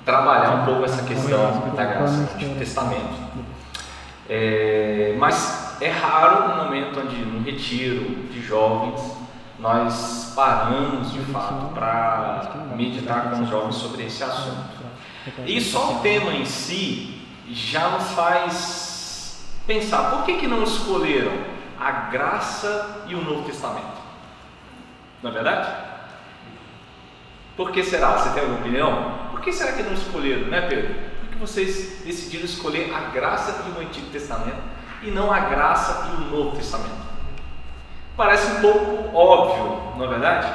trabalhar um pouco essa questão da graça do Antigo Testamento. Mas é raro o momento onde, num retiro de jovens, nós paramos de fato para meditar com os jovens sobre esse assunto. E só o tema em si já nos faz pensar: por que não escolheram a graça e o Novo Testamento? Não é verdade? Por que será? Você tem alguma opinião? Por que será que não escolheram, né, Pedro? Por que vocês decidiram escolher a graça e o Antigo Testamento e não a graça e o Novo Testamento? Parece um pouco óbvio, não é verdade?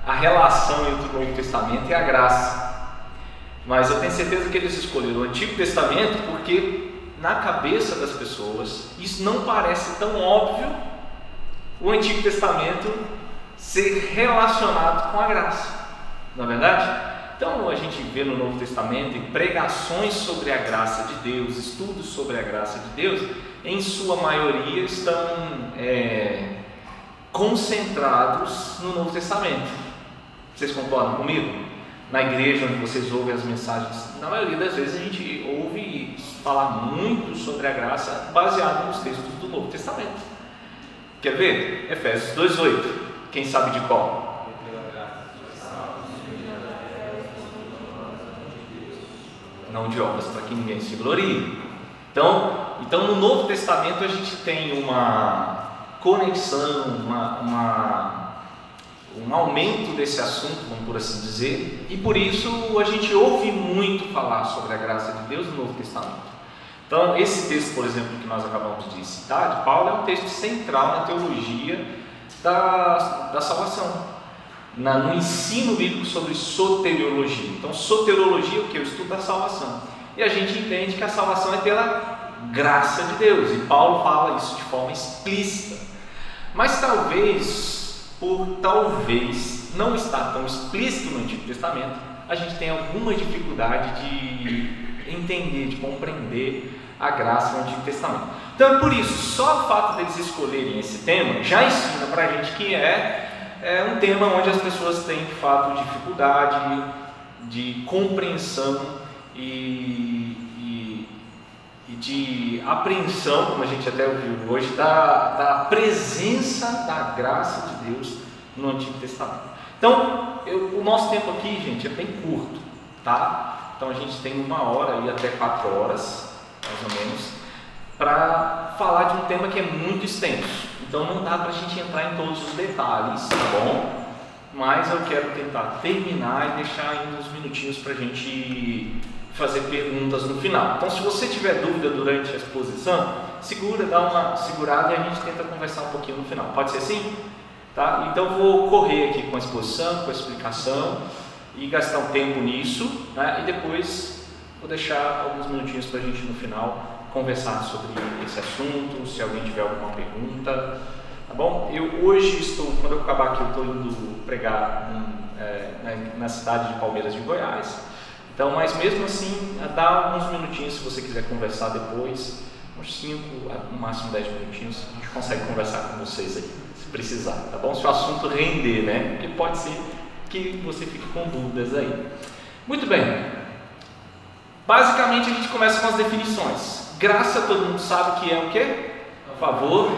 A relação entre o Novo Testamento e a graça. Mas eu tenho certeza que eles escolheram o Antigo Testamento porque na cabeça das pessoas isso não parece tão óbvio, o Antigo Testamento ser relacionado com a graça, não é verdade? Então a gente vê no Novo Testamento pregações sobre a graça de Deus, estudos sobre a graça de Deus, em sua maioria estão concentrados no Novo Testamento. Vocês concordam comigo? Na igreja onde vocês ouvem as mensagens, na maioria das vezes a gente ouve falar muito sobre a graça baseado nos textos do Novo Testamento. Quer ver? Efésios 2:8. Quem sabe de qual? Não de obras, para que ninguém se glorie. Então no Novo Testamento a gente tem uma conexão, um aumento desse assunto, vamos por assim dizer, e por isso a gente ouve muito falar sobre a graça de Deus no Novo Testamento. Então esse texto, por exemplo, que nós acabamos de citar, de Paulo, é um texto central na teologia da salvação, no ensino bíblico sobre soteriologia. Então soteriologia é o que? O estudo da salvação, e a gente entende que a salvação é pela graça de Deus, e Paulo fala isso de forma explícita. Mas por talvez não estar tão explícito no Antigo Testamento, a gente tem alguma dificuldade de entender, de compreender a graça no Antigo Testamento. Então, por isso, só o fato deles escolherem esse tema já ensina para a gente que é um tema onde as pessoas têm de fato dificuldade de compreensão e de apreensão, como a gente até ouviu hoje, da presença da graça de Deus no Antigo Testamento. Então, o nosso tempo aqui, gente, é bem curto, tá? Então a gente tem 1 hora e até 4 horas, mais ou menos, para falar de um tema que é muito extenso. Então não dá para a gente entrar em todos os detalhes, tá bom? Mas eu quero tentar terminar e deixar ainda uns minutinhos para a gente fazer perguntas no final. Então, se você tiver dúvida durante a exposição, dá uma segurada e a gente tenta conversar um pouquinho no final. Pode ser assim? Tá? Então, vou correr aqui com a exposição, com a explicação e gastar um tempo nisso, né? E depois vou deixar alguns minutinhos para a gente no final conversar sobre esse assunto, se alguém tiver alguma pergunta, tá bom? Quando eu acabar aqui, eu estou indo pregar na cidade de Palmeiras de Goiás. Então, mas mesmo assim, dá alguns minutinhos se você quiser conversar depois, uns 5, no máximo 10 minutinhos, a gente consegue conversar com vocês aí, se precisar, tá bom? Se o assunto render, né? Porque pode ser que você fique com dúvidas aí. Muito bem. Basicamente, a gente começa com as definições. Graça, todo mundo sabe que é o quê? Favor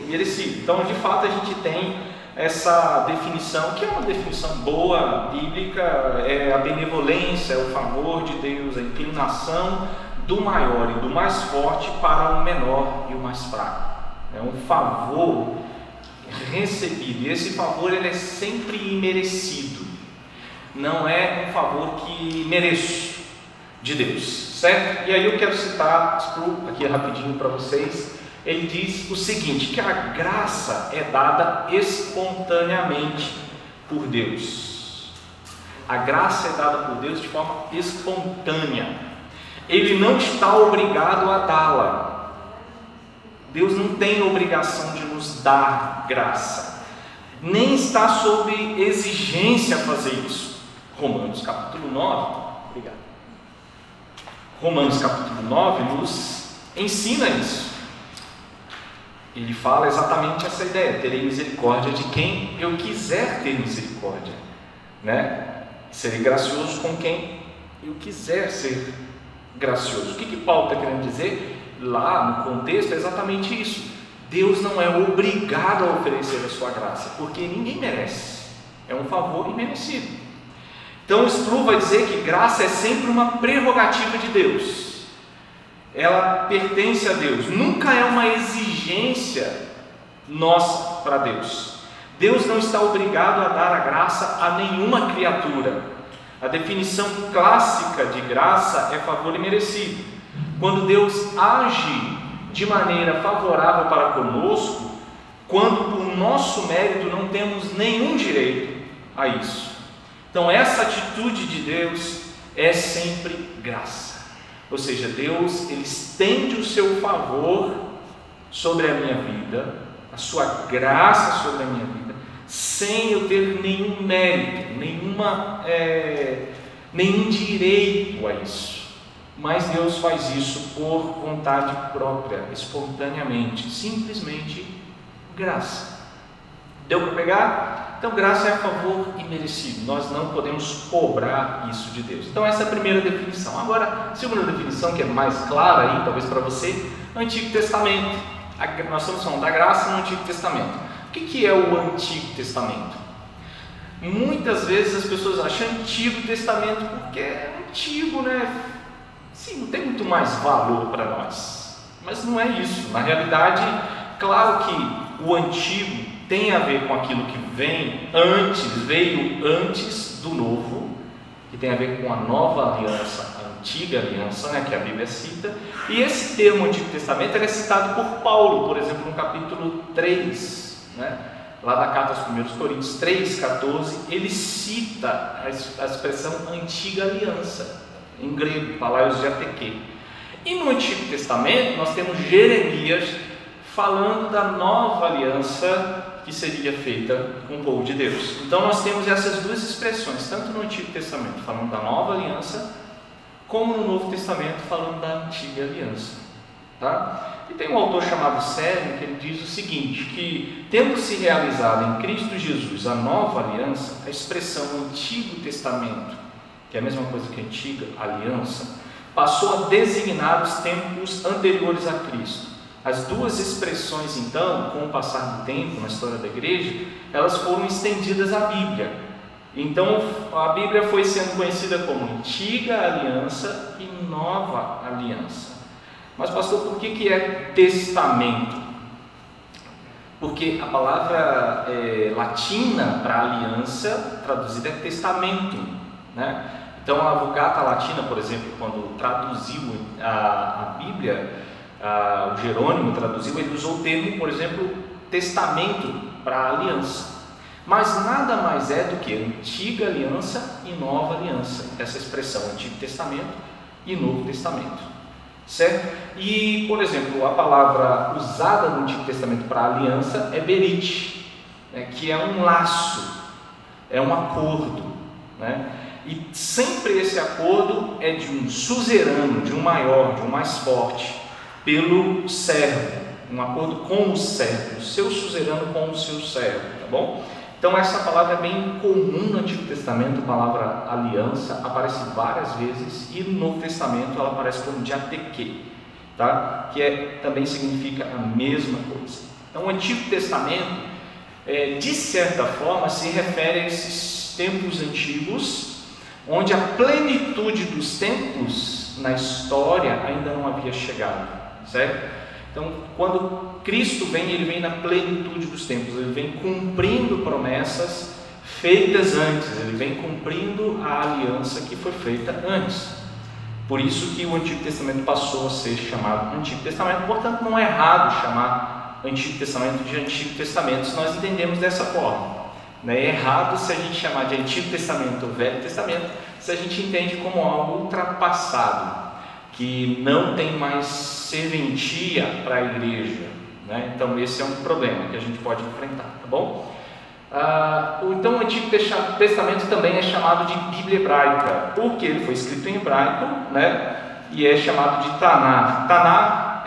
merecido. Então, de fato, a gente tem essa definição, que é uma definição boa, bíblica, é a benevolência, é o favor de Deus, a inclinação do maior e do mais forte para o menor e o mais fraco. É um favor recebido, e esse favor ele é sempre imerecido, não é um favor que mereço de Deus, certo? E aí eu quero citar aqui rapidinho para vocês. Ele diz o seguinte, que a graça é dada espontaneamente por Deus. A graça é dada por Deus de forma espontânea. Ele não está obrigado a dá-la. Deus não tem obrigação de nos dar graça, nem está sob exigência a fazer isso. Romanos capítulo 9, obrigado. Romanos capítulo 9 nos ensina isso. Ele fala exatamente essa ideia: terei misericórdia de quem eu quiser ter misericórdia, né? Serei gracioso com quem eu quiser ser gracioso. O que Paulo está querendo dizer lá no contexto é exatamente isso. Deus não é obrigado a oferecer a sua graça, porque ninguém merece, é um favor imerecido. Então Sproul vai dizer que graça é sempre uma prerrogativa de Deus, ela pertence a Deus, nunca é uma exigência nossa para Deus. Deus não está obrigado a dar a graça a nenhuma criatura. A definição clássica de graça é favor imerecido. Quando Deus age de maneira favorável para conosco, quando por nosso mérito não temos nenhum direito a isso. Então essa atitude de Deus é sempre graça. Ou seja, Deus, Ele estende o seu favor sobre a minha vida, a sua graça sobre a minha vida, sem eu ter nenhum mérito, nenhum direito a isso. Mas Deus faz isso por vontade própria, espontaneamente, simplesmente graça. Deu para pegar? Então graça é favor imerecido, nós não podemos cobrar isso de Deus. Então essa é a primeira definição. Agora, a segunda definição, que é mais clara aí, talvez para você, Antigo Testamento. Nós estamos falando da graça no Antigo Testamento. O que é o Antigo Testamento? Muitas vezes as pessoas acham Antigo Testamento porque é antigo, né? Sim, não tem muito mais valor para nós, mas não é isso. Na realidade, claro que o antigo tem a ver com aquilo que veio antes do novo, que tem a ver com a nova aliança, a antiga aliança, né, que a Bíblia cita. E esse termo Antigo Testamento é citado por Paulo, por exemplo, no capítulo 3, né, lá da carta aos 1 Coríntios 3,14, ele cita a expressão antiga aliança, em grego, palaios diateque. E no Antigo Testamento nós temos Jeremias falando da nova aliança que seria feita com o povo de Deus. Então nós temos essas duas expressões, tanto no Antigo Testamento falando da nova aliança, como no Novo Testamento falando da antiga aliança, tá? E tem um autor chamado Sérgio que ele diz o seguinte, que tendo se realizado em Cristo Jesus a nova aliança, a expressão Antigo Testamento, que é a mesma coisa que a antiga aliança, passou a designar os tempos anteriores a Cristo. As duas expressões, então, com o passar do tempo na história da igreja, elas foram estendidas à Bíblia. Então a Bíblia foi sendo conhecida como Antiga Aliança e Nova Aliança. Mas pastor, por que é testamento? Porque a palavra latina para aliança traduzida é testamento, né? Então a Vulgata Latina, por exemplo, quando traduziu a Bíblia, o Jerônimo traduziu, ele usou o termo, por exemplo, testamento para aliança. Mas nada mais é do que antiga aliança e nova aliança, essa expressão Antigo Testamento e Novo Testamento, certo? E, por exemplo, a palavra usada no Antigo Testamento para aliança é berit, né, que é um laço, é um acordo, né? E sempre esse acordo é de um suzerano, de um maior, de um mais forte, pelo servo, um acordo com o servo, o seu suzerano com o seu servo, tá bom? Então essa palavra é bem comum no Antigo Testamento, a palavra aliança aparece várias vezes, e no Novo Testamento ela aparece como diateque, tá? Que também significa a mesma coisa. Então o Antigo Testamento, de certa forma, se refere a esses tempos antigos, onde a plenitude dos tempos na história ainda não havia chegado, certo? Então, quando Cristo vem, Ele vem na plenitude dos tempos, Ele vem cumprindo promessas feitas antes, Ele vem cumprindo a aliança que foi feita antes. Por isso que o Antigo Testamento passou a ser chamado Antigo Testamento. Portanto, não é errado chamar Antigo Testamento de Antigo Testamento, se nós entendemos dessa forma. É errado se a gente chamar de Antigo Testamento ou Velho Testamento, se a gente entende como algo ultrapassado, que não tem mais serventia para a igreja, né? Então esse é um problema que a gente pode enfrentar, tá bom? Então o Antigo Testamento também é chamado de Bíblia Hebraica, porque ele foi escrito em hebraico, né? E é chamado de Taná. Taná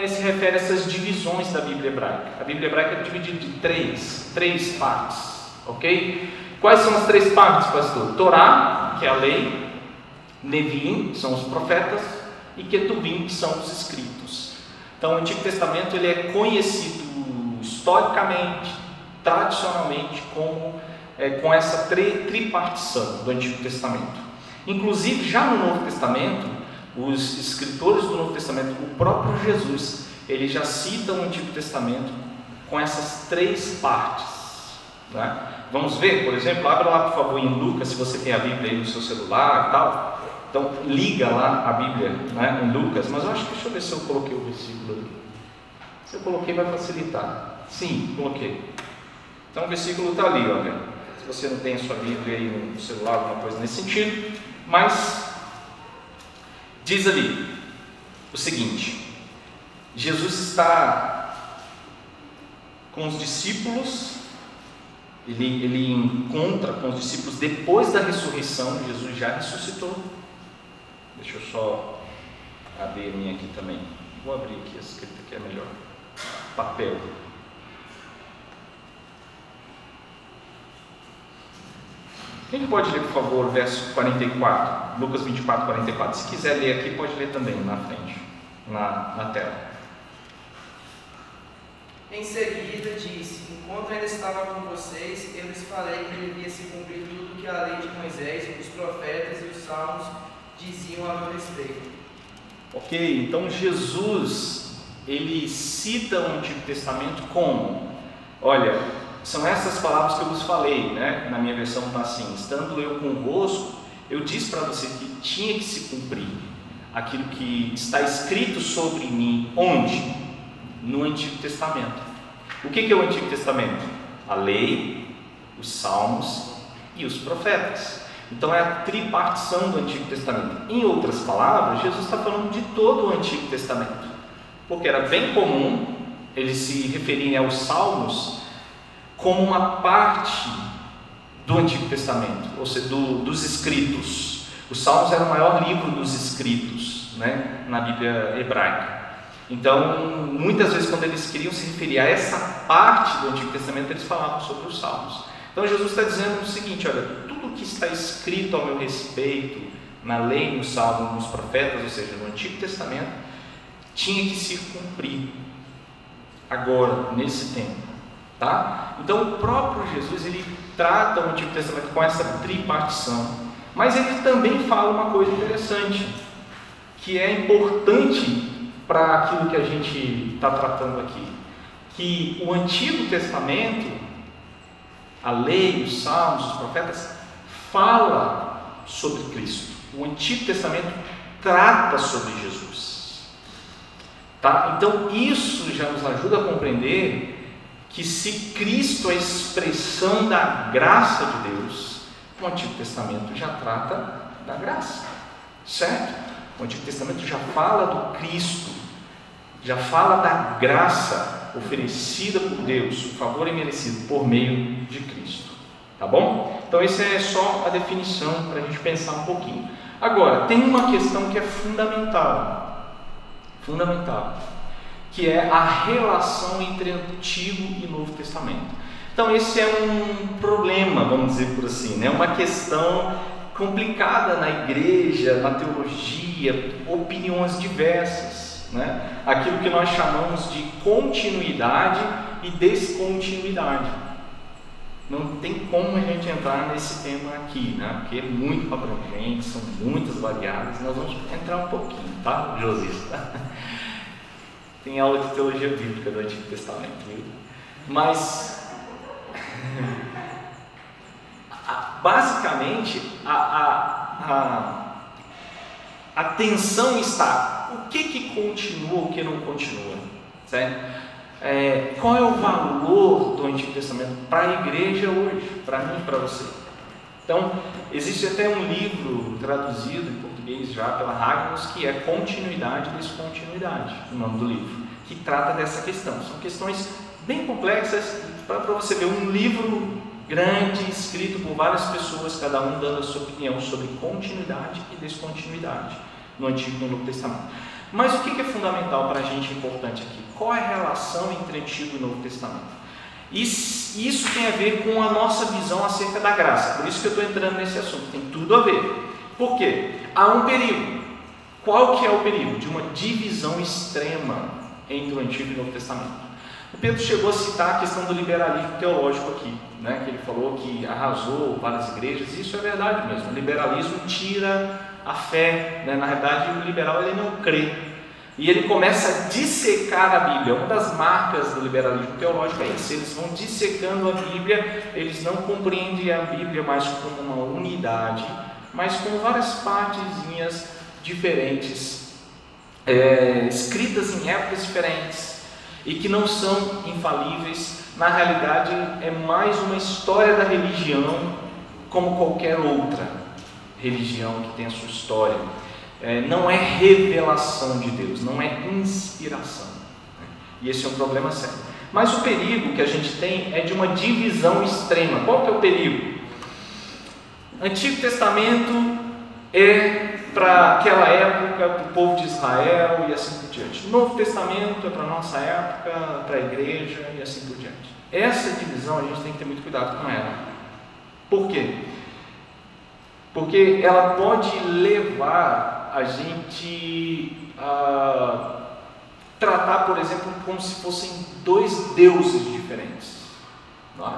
se refere a essas divisões da Bíblia Hebraica. A Bíblia Hebraica é dividida em três partes. Ok? Quais são as três partes, pastor? Torá, que é a lei, Neviim, que são os profetas, e Ketuvim, que são os escritos. Então o Antigo Testamento ele é conhecido historicamente, tradicionalmente, como com essa tripartição do Antigo Testamento. Inclusive, já no Novo Testamento, os escritores do Novo Testamento, o próprio Jesus, ele já cita o Antigo Testamento com essas 3 partes, né? Vamos ver, por exemplo, abra lá por favor em Lucas, se você tem a Bíblia aí no seu celular e tal. Então liga lá a Bíblia, né, em Lucas, mas eu acho que, deixa eu ver se eu coloquei o versículo ali. Se eu coloquei vai facilitar. Sim, coloquei. Então o versículo está ali, olha. Se você não tem a sua Bíblia aí no celular, alguma coisa nesse sentido, mas diz ali o seguinte: Jesus está com os discípulos, ele encontra com os discípulos depois da ressurreição. Jesus já ressuscitou. Deixa eu só abrir a minha aqui também. Vou abrir aqui, a escrita aqui é melhor. Papel. Quem pode ler, por favor, o verso 44, Lucas 24, 44. Se quiser ler aqui, pode ler também na frente, na tela. Em seguida disse: enquanto ainda estava com vocês, eu lhes falei que devia se cumprir tudo que a lei de Moisés, os profetas e os salmos diziam a meu respeito. Ok, então Jesus, ele cita o Antigo Testamento como, olha, são essas palavras que eu vos falei, né? Na minha versão está assim: estando eu convosco, eu disse para você que tinha que se cumprir aquilo que está escrito sobre mim. Onde? No Antigo Testamento. O que é o Antigo Testamento? A lei, os salmos e os profetas. Então é a tripartição do Antigo Testamento. Em outras palavras, Jesus está falando de todo o Antigo Testamento, porque era bem comum eles se referirem aos salmos como uma parte do Antigo Testamento, ou seja, dos escritos. Os salmos eram o maior livro dos escritos, né, na Bíblia hebraica. Então, muitas vezes, quando eles queriam se referir a essa parte do Antigo Testamento, eles falavam sobre os salmos. Então, Jesus está dizendo o seguinte: olha, tudo que está escrito ao meu respeito, na lei, nos salmos, nos profetas, ou seja, no Antigo Testamento, tinha que se cumprir agora, nesse tempo, tá? Então, o próprio Jesus, ele trata o Antigo Testamento com essa tripartição, mas ele também fala uma coisa interessante, que é importante para aquilo que a gente está tratando aqui, que o Antigo Testamento, a lei, os salmos, os profetas, fala sobre Cristo. O Antigo Testamento trata sobre Jesus, tá? Então isso já nos ajuda a compreender que se Cristo é a expressão da graça de Deus, o Antigo Testamento já trata da graça, certo? O Antigo Testamento já fala do Cristo, já fala da graça oferecida por Deus, o favor imerecido por meio de Cristo, tá bom? Então essa é só a definição para a gente pensar um pouquinho. Agora, tem uma questão que é fundamental, que é a relação entre Antigo e Novo Testamento. Então esse é um problema, vamos dizer por assim, né? Uma questão complicada na igreja, na teologia, opiniões diversas, né? Aquilo que nós chamamos de continuidade e descontinuidade. Não tem como a gente entrar nesse tema aqui, né? Porque é muito abrangente, são muitas variáveis. Nós vamos entrar um pouquinho, tá, Josias? Tem aula de teologia bíblica do Antigo Testamento, viu? Mas basicamente a tensão está: o que continua, o que não continua, certo? Qual é o valor do Antigo Testamento para a igreja hoje, para mim e para você? Então, existe até um livro traduzido em português já pela Hagios, que é Continuidade e Descontinuidade, o nome do livro, que trata dessa questão. São questões bem complexas, para você ver, um livro grande, escrito por várias pessoas, cada um dando a sua opinião sobre continuidade e descontinuidade no Antigo e no Novo Testamento. Mas o que é fundamental para a gente, importante aqui? Qual é a relação entre Antigo e Novo Testamento? Isso tem a ver com a nossa visão acerca da graça. Por isso que eu estou entrando nesse assunto. Tem tudo a ver. Por quê? há um perigo. Qual que é o perigo? De uma divisão extrema entre o Antigo e o Novo Testamento. O Pedro chegou a citar a questão do liberalismo teológico aqui, né? Que ele falou que arrasou várias igrejas, e isso é verdade mesmo. O liberalismo tira a fé, né? Na realidade, o liberal ele não crê, e ele começa a dissecar a Bíblia. Uma das marcas do liberalismo teológico é isso: eles vão dissecando a Bíblia, eles não compreendem a Bíblia mais como uma unidade, mas com várias partezinhas diferentes, escritas em épocas diferentes, e que não são infalíveis. Na realidade, é mais uma história da religião, como qualquer outra religião que tem a sua história. Não é revelação de Deus, não é inspiração, né? E esse é um problema sério. Mas o perigo que a gente tem é de uma divisão extrema. Qual que é o perigo? Antigo Testamento é para aquela época, para o povo de Israel e assim por diante. Novo Testamento é para a nossa época, para a igreja e assim por diante. Essa divisão a gente tem que ter muito cuidado com ela. Por quê? Porque ela pode levar a gente a tratar, por exemplo, como se fossem dois deuses diferentes. Não é?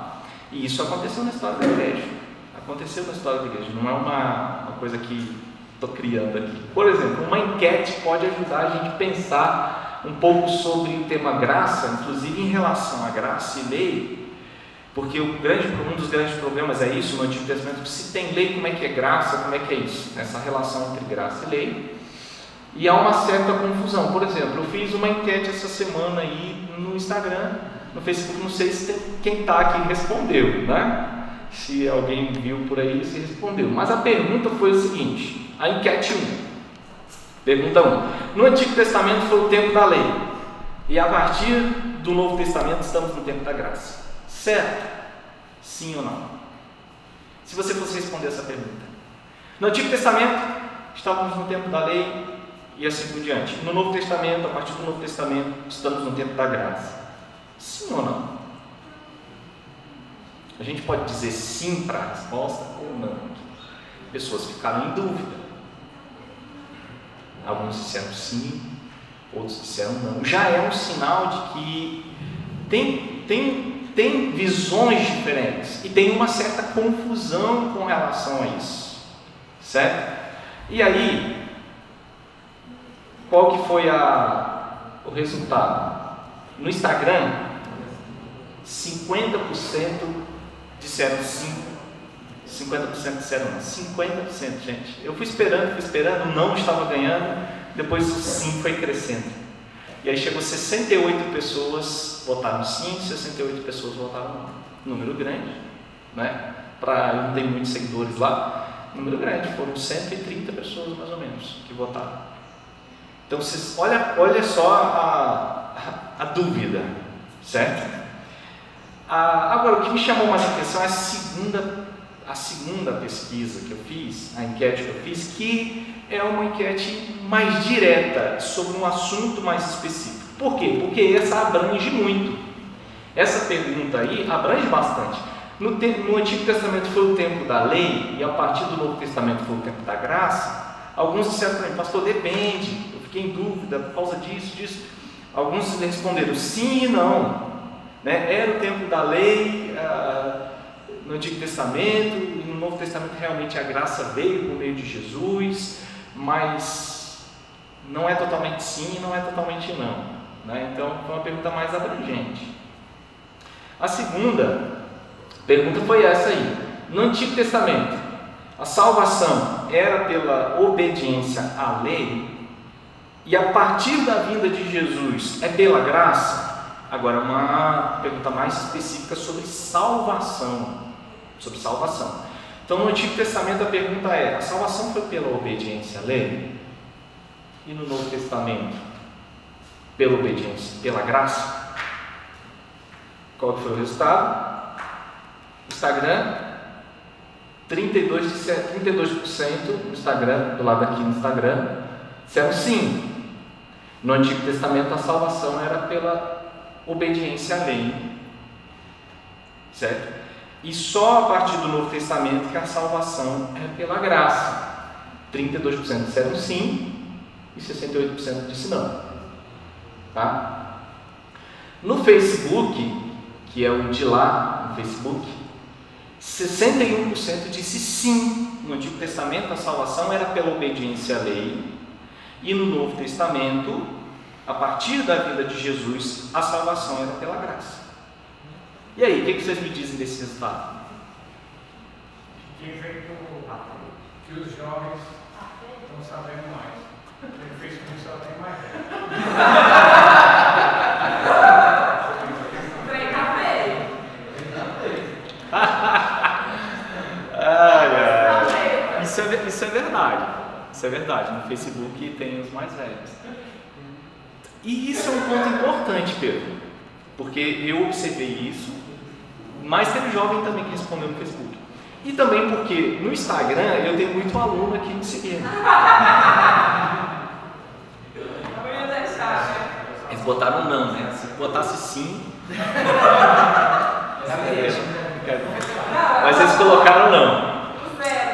E isso aconteceu na história da igreja. Aconteceu na história da igreja, não é uma coisa que estou criando aqui. Por exemplo, uma enquete pode ajudar a gente a pensar um pouco sobre o tema graça, inclusive em relação a graça e lei, porque um dos grandes problemas é isso no Antigo Testamento: se tem lei, como é que é graça, como é que é isso? Essa relação entre graça e lei. E há uma certa confusão. Por exemplo, eu fiz uma enquete essa semana aí no Instagram, no Facebook, não sei se quem está aqui respondeu, né? Se alguém viu por aí, se respondeu. Mas a pergunta foi o seguinte: a enquete 1. Pergunta 1. No Antigo Testamento foi o tempo da lei, e a partir do Novo Testamento estamos no tempo da graça. Certo? Sim ou não? Se você fosse responder essa pergunta. No Antigo Testamento estávamos no tempo da lei e assim por diante. No Novo Testamento, a partir do Novo Testamento, estamos no tempo da graça. Sim ou não? A gente pode dizer sim para a resposta ou não. Pessoas ficaram em dúvida. Alguns disseram sim, outros disseram não. Já é um sinal de que tem visões diferentes e tem uma certa confusão com relação a isso, certo? E aí, qual que foi o resultado? No Instagram, 50% disseram sim, 50% disseram não. 50%, gente. Eu fui esperando, não estava ganhando, depois o sim foi crescendo. E aí chegou 68 pessoas votaram sim, 68 pessoas votaram não. Número grande, né? Eu não tenho muitos seguidores lá, número grande, foram 130 pessoas mais ou menos que votaram. Então, olha só a dúvida, certo? Agora, o que me chamou mais a atenção é a segunda pesquisa que eu fiz, a enquete que eu fiz, que é uma enquete mais direta, sobre um assunto mais específico. Por quê? Porque essa abrange muito. Essa pergunta aí abrange bastante. No Antigo Testamento foi o tempo da lei, e a partir do Novo Testamento foi o tempo da graça. Alguns disseram para mim: pastor, depende, eu fiquei em dúvida por causa disso. Alguns responderam sim e não, né? Era o tempo da lei no Antigo Testamento, e no Novo Testamento realmente a graça veio por meio de Jesus, mas não é totalmente sim e não é totalmente não, né? Então foi uma pergunta mais abrangente. A segunda pergunta foi essa aí: no Antigo Testamento a salvação era pela obediência à lei, e a partir da vinda de Jesus é pela graça? Agora, uma pergunta mais específica sobre salvação. Então, no Antigo Testamento a pergunta é: a salvação foi pela obediência à lei? E no Novo Testamento, pela obediência, pela graça? Qual que foi o resultado? Instagram, 32% no Instagram, do lado aqui no Instagram, disseram sim. No Antigo Testamento a salvação era pela obediência à lei, certo? E só a partir do Novo Testamento que a salvação é pela graça. 32% disseram sim e 68% disse não. Tá? No Facebook, que é o de lá no Facebook, 61% disse sim. No Antigo Testamento a salvação era pela obediência à lei, e no Novo Testamento, a partir da vida de Jesus, a salvação era pela graça. E aí, o que vocês me dizem desse resultado? Que os jovens estão sabendo mais. Ele fez com isso, ela tem mais. Isso é verdade. Isso é verdade. No Facebook tem os mais velhos. E isso é um ponto importante, Pedro, porque eu observei isso, mas teve jovem também que respondeu no Facebook. E também porque no Instagram eu tenho muito aluno aqui me seguindo. Eles botaram não, né? Se botasse sim. Mas eles colocaram não.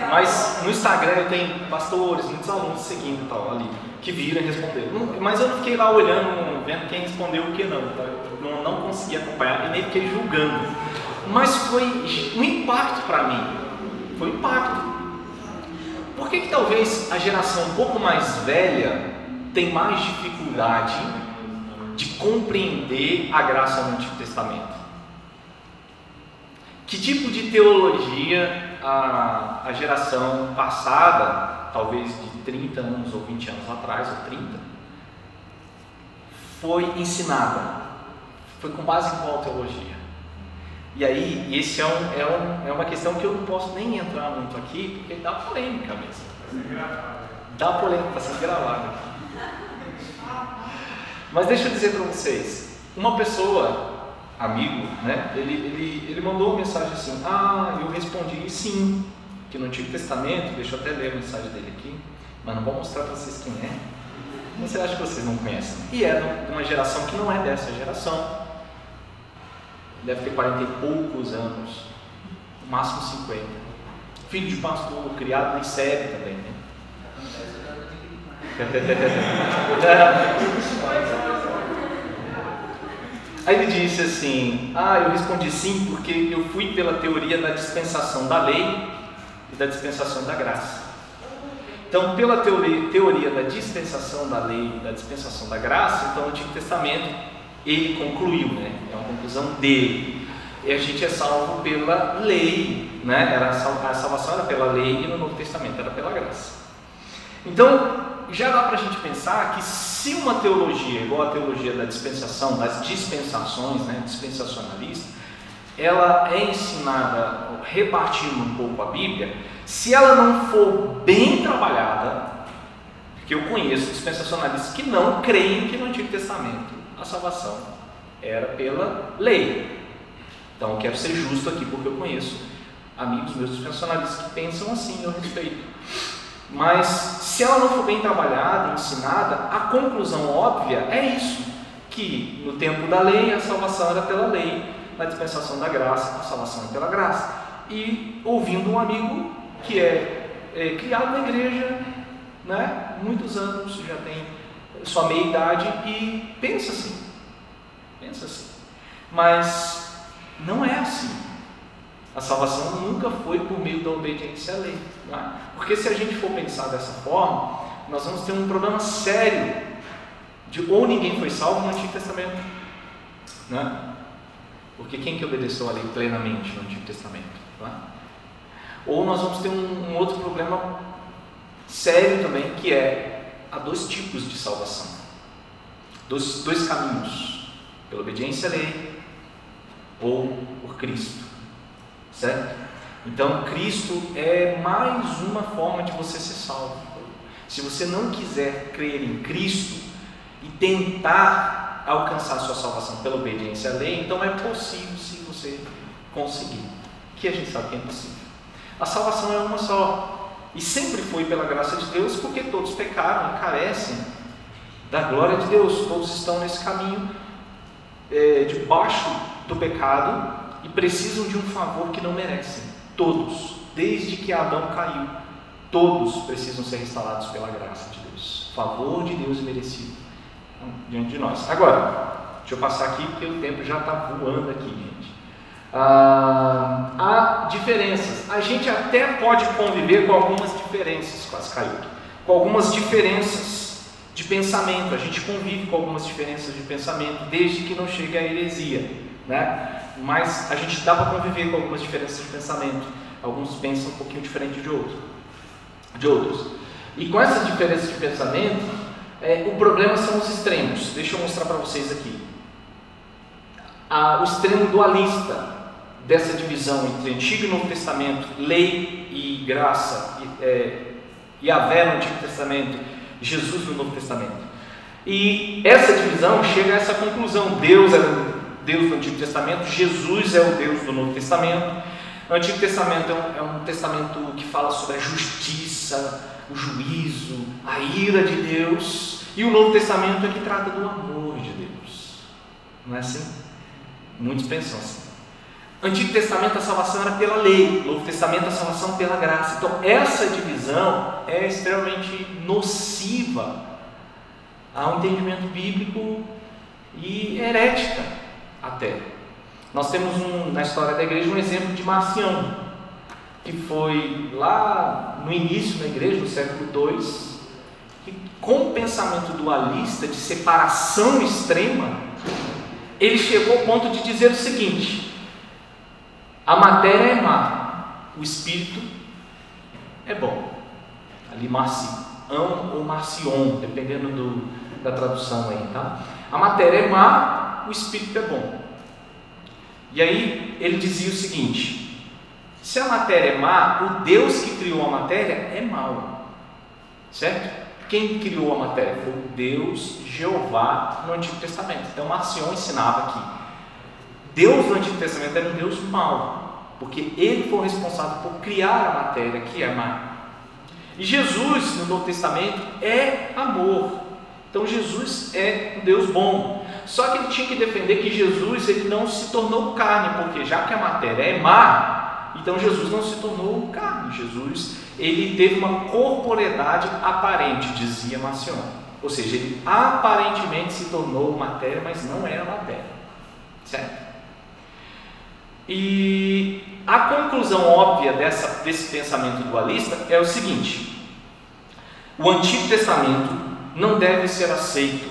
Mas no Instagram eu tenho pastores, muitos alunos seguindo tal, ali, que viram e responderam. Mas eu não fiquei lá olhando, vendo quem respondeu o que não. Tá? Eu não consegui acompanhar e nem fiquei julgando. Mas foi um impacto para mim. Foi um impacto. Por que talvez a geração um pouco mais velha tem mais dificuldade de compreender a graça no Antigo Testamento? Que tipo de teologia a geração passada, talvez de 30 anos ou 20 anos atrás, ou 30, foi ensinada? Foi com base em qual teologia? E aí, esse é uma questão que eu não posso nem entrar muito aqui, porque dá polêmica mesmo. Dá polêmica, está sendo gravado. Mas deixa eu dizer para vocês, uma pessoa, amigo, né, ele mandou uma mensagem assim: eu respondi sim, que no Antigo Testamento, deixa eu até ler a mensagem dele aqui, mas não vou mostrar para vocês quem é, você acha que vocês não conhecem, e é de uma geração que não é dessa geração, deve ter 40 e poucos anos, no máximo 50, filho de pastor, criado na ICEB também, né? Aí ele disse assim: eu respondi sim porque eu fui pela teoria da dispensação da lei e da dispensação da graça. Então, pela teoria da dispensação da lei e da dispensação da graça, então o Antigo Testamento ele concluiu, né? É uma conclusão dele. E a gente é salvo pela lei, né? A salvação era pela lei e no Novo Testamento era pela graça. Então, já dá para a gente pensar que se uma teologia, igual a teologia da dispensação, das dispensações, né, dispensacionalista, ela é ensinada, repartindo um pouco a Bíblia, se ela não for bem trabalhada, porque eu conheço dispensacionalistas que não creem que no Antigo Testamento a salvação era pela lei. Então eu quero ser justo aqui, porque eu conheço amigos meus dispensacionalistas que pensam assim, eu respeito. Mas se ela não for bem trabalhada, ensinada, a conclusão óbvia é isso, que no tempo da lei a salvação era pela lei, na dispensação da graça a salvação é pela graça. E ouvindo um amigo que é criado na igreja, né, muitos anos, já tem sua meia idade e pensa assim, mas não é assim. A salvação nunca foi por meio da obediência à lei, não é? Porque se a gente for pensar dessa forma, nós vamos ter um problema sério de ou ninguém foi salvo no Antigo Testamento, não é? Porque quem que obedeceu a lei plenamente no Antigo Testamento, não é? Ou nós vamos ter um outro problema sério também, que há dois tipos de salvação, dois caminhos, pela obediência à lei ou por Cristo, certo? Então Cristo é mais uma forma de você ser salvo. Se você não quiser crer em Cristo e tentar alcançar a sua salvação pela obediência à lei, então é possível se você conseguir, que a gente sabe que é impossível. A salvação é uma só, e sempre foi pela graça de Deus, porque todos pecaram e carecem da glória de Deus, todos estão nesse caminho debaixo do pecado e precisam de um favor que não merecem, todos, desde que Adão caiu, todos precisam ser restaurados pela graça de Deus. Favor de Deus merecido diante de nós. Agora, deixa eu passar aqui porque o tempo já está voando aqui, gente. Há diferenças. A gente até pode conviver com algumas diferenças, quase caiu, com algumas diferenças de pensamento. A gente convive com algumas diferenças de pensamento, desde que não chegue à heresia, né? Mas a gente dá para conviver com algumas diferenças de pensamento. Alguns pensam um pouquinho diferente de outros. E com essas diferenças de pensamento, o problema são os extremos. Deixa eu mostrar para vocês aqui. O extremo dualista dessa divisão entre Antigo e Novo Testamento, lei e graça, Yahvé no Antigo Testamento, Jesus no Novo Testamento. E essa divisão chega a essa conclusão: Deus é o Deus do Antigo Testamento, Jesus é o Deus do Novo Testamento. O Antigo Testamento é um testamento que fala sobre a justiça, o juízo, a ira de Deus, e o Novo Testamento é que trata do amor de Deus. Não é assim? Muitos pensam assim. Antigo Testamento a salvação era pela lei, Novo Testamento a salvação pela graça. Então essa divisão é extremamente nociva ao entendimento bíblico e herética até. Nós temos na história da igreja um exemplo de Marcião, que foi lá no início da igreja, no século II, que com o pensamento dualista de separação extrema, ele chegou ao ponto de dizer o seguinte: a matéria é má, o espírito é bom. Ali Marcião ou Marcion, dependendo da tradução aí, tá? A matéria é má, o espírito é bom. E aí ele dizia o seguinte: se a matéria é má, o Deus que criou a matéria é mau, certo? Quem criou a matéria? Foi o Deus Jeová no Antigo Testamento. Então Marcion ensinava que Deus no Antigo Testamento era um Deus mau, porque ele foi responsável por criar a matéria que é má. E Jesus no Novo Testamento é amor. Então Jesus é um Deus bom. Só que ele tinha que defender que Jesus ele não se tornou carne, porque já que a matéria é má, então Jesus não se tornou carne. Jesus ele teve uma corporeidade aparente, dizia Marcion. Ou seja, ele aparentemente se tornou matéria, mas não era matéria, certo? E a conclusão óbvia desse pensamento dualista é o seguinte: o Antigo Testamento não deve ser aceito,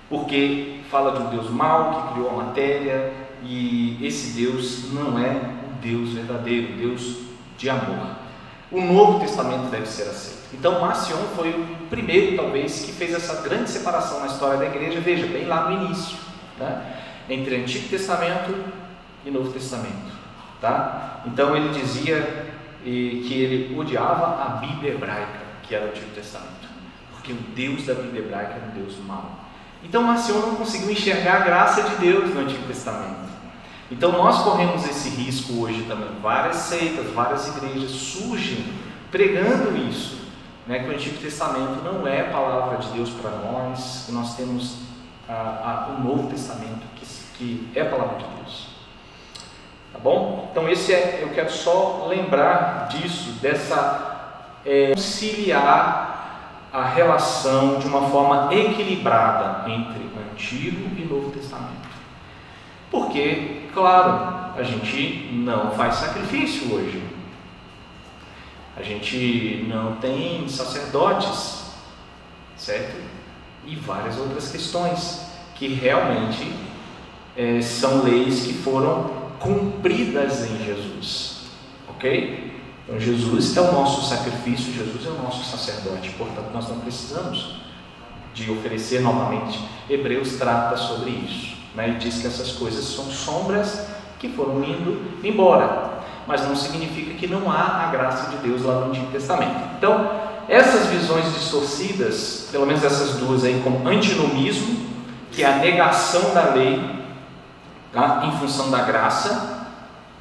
porque fala de um Deus mau que criou a matéria, e esse Deus não é um Deus verdadeiro, Deus de amor. O Novo Testamento deve ser aceito. Então Marcion foi o primeiro, talvez, que fez essa grande separação na história da igreja, veja, bem lá no início, né? Entre Antigo Testamento e Novo Testamento, tá? Então ele dizia que ele odiava a Bíblia hebraica, que era o Antigo Testamento, porque o Deus da Bíblia hebraica era um Deus mau. Então Marcion não conseguiu enxergar a graça de Deus no Antigo Testamento. Então nós corremos esse risco hoje também. Várias seitas, várias igrejas surgem pregando isso, né? Que o Antigo Testamento não é a palavra de Deus para nós, que nós temos o Novo Testamento, que é a palavra de Deus. Tá bom? Então eu quero só lembrar disso, conciliar a relação de uma forma equilibrada entre o Antigo e Novo Testamento. Porque, claro, a gente não faz sacrifício hoje, a gente não tem sacerdotes, certo? E várias outras questões que realmente são leis que foram cumpridas em Jesus, ok? Então Jesus é o nosso sacrifício, Jesus é o nosso sacerdote, portanto nós não precisamos de oferecer novamente. Hebreus trata sobre isso, né? E diz que essas coisas são sombras que foram indo embora, mas não significa que não há a graça de Deus lá no Antigo Testamento. Então essas visões distorcidas, pelo menos essas duas aí, como antinomismo, que é a negação da lei, tá? Em função da graça,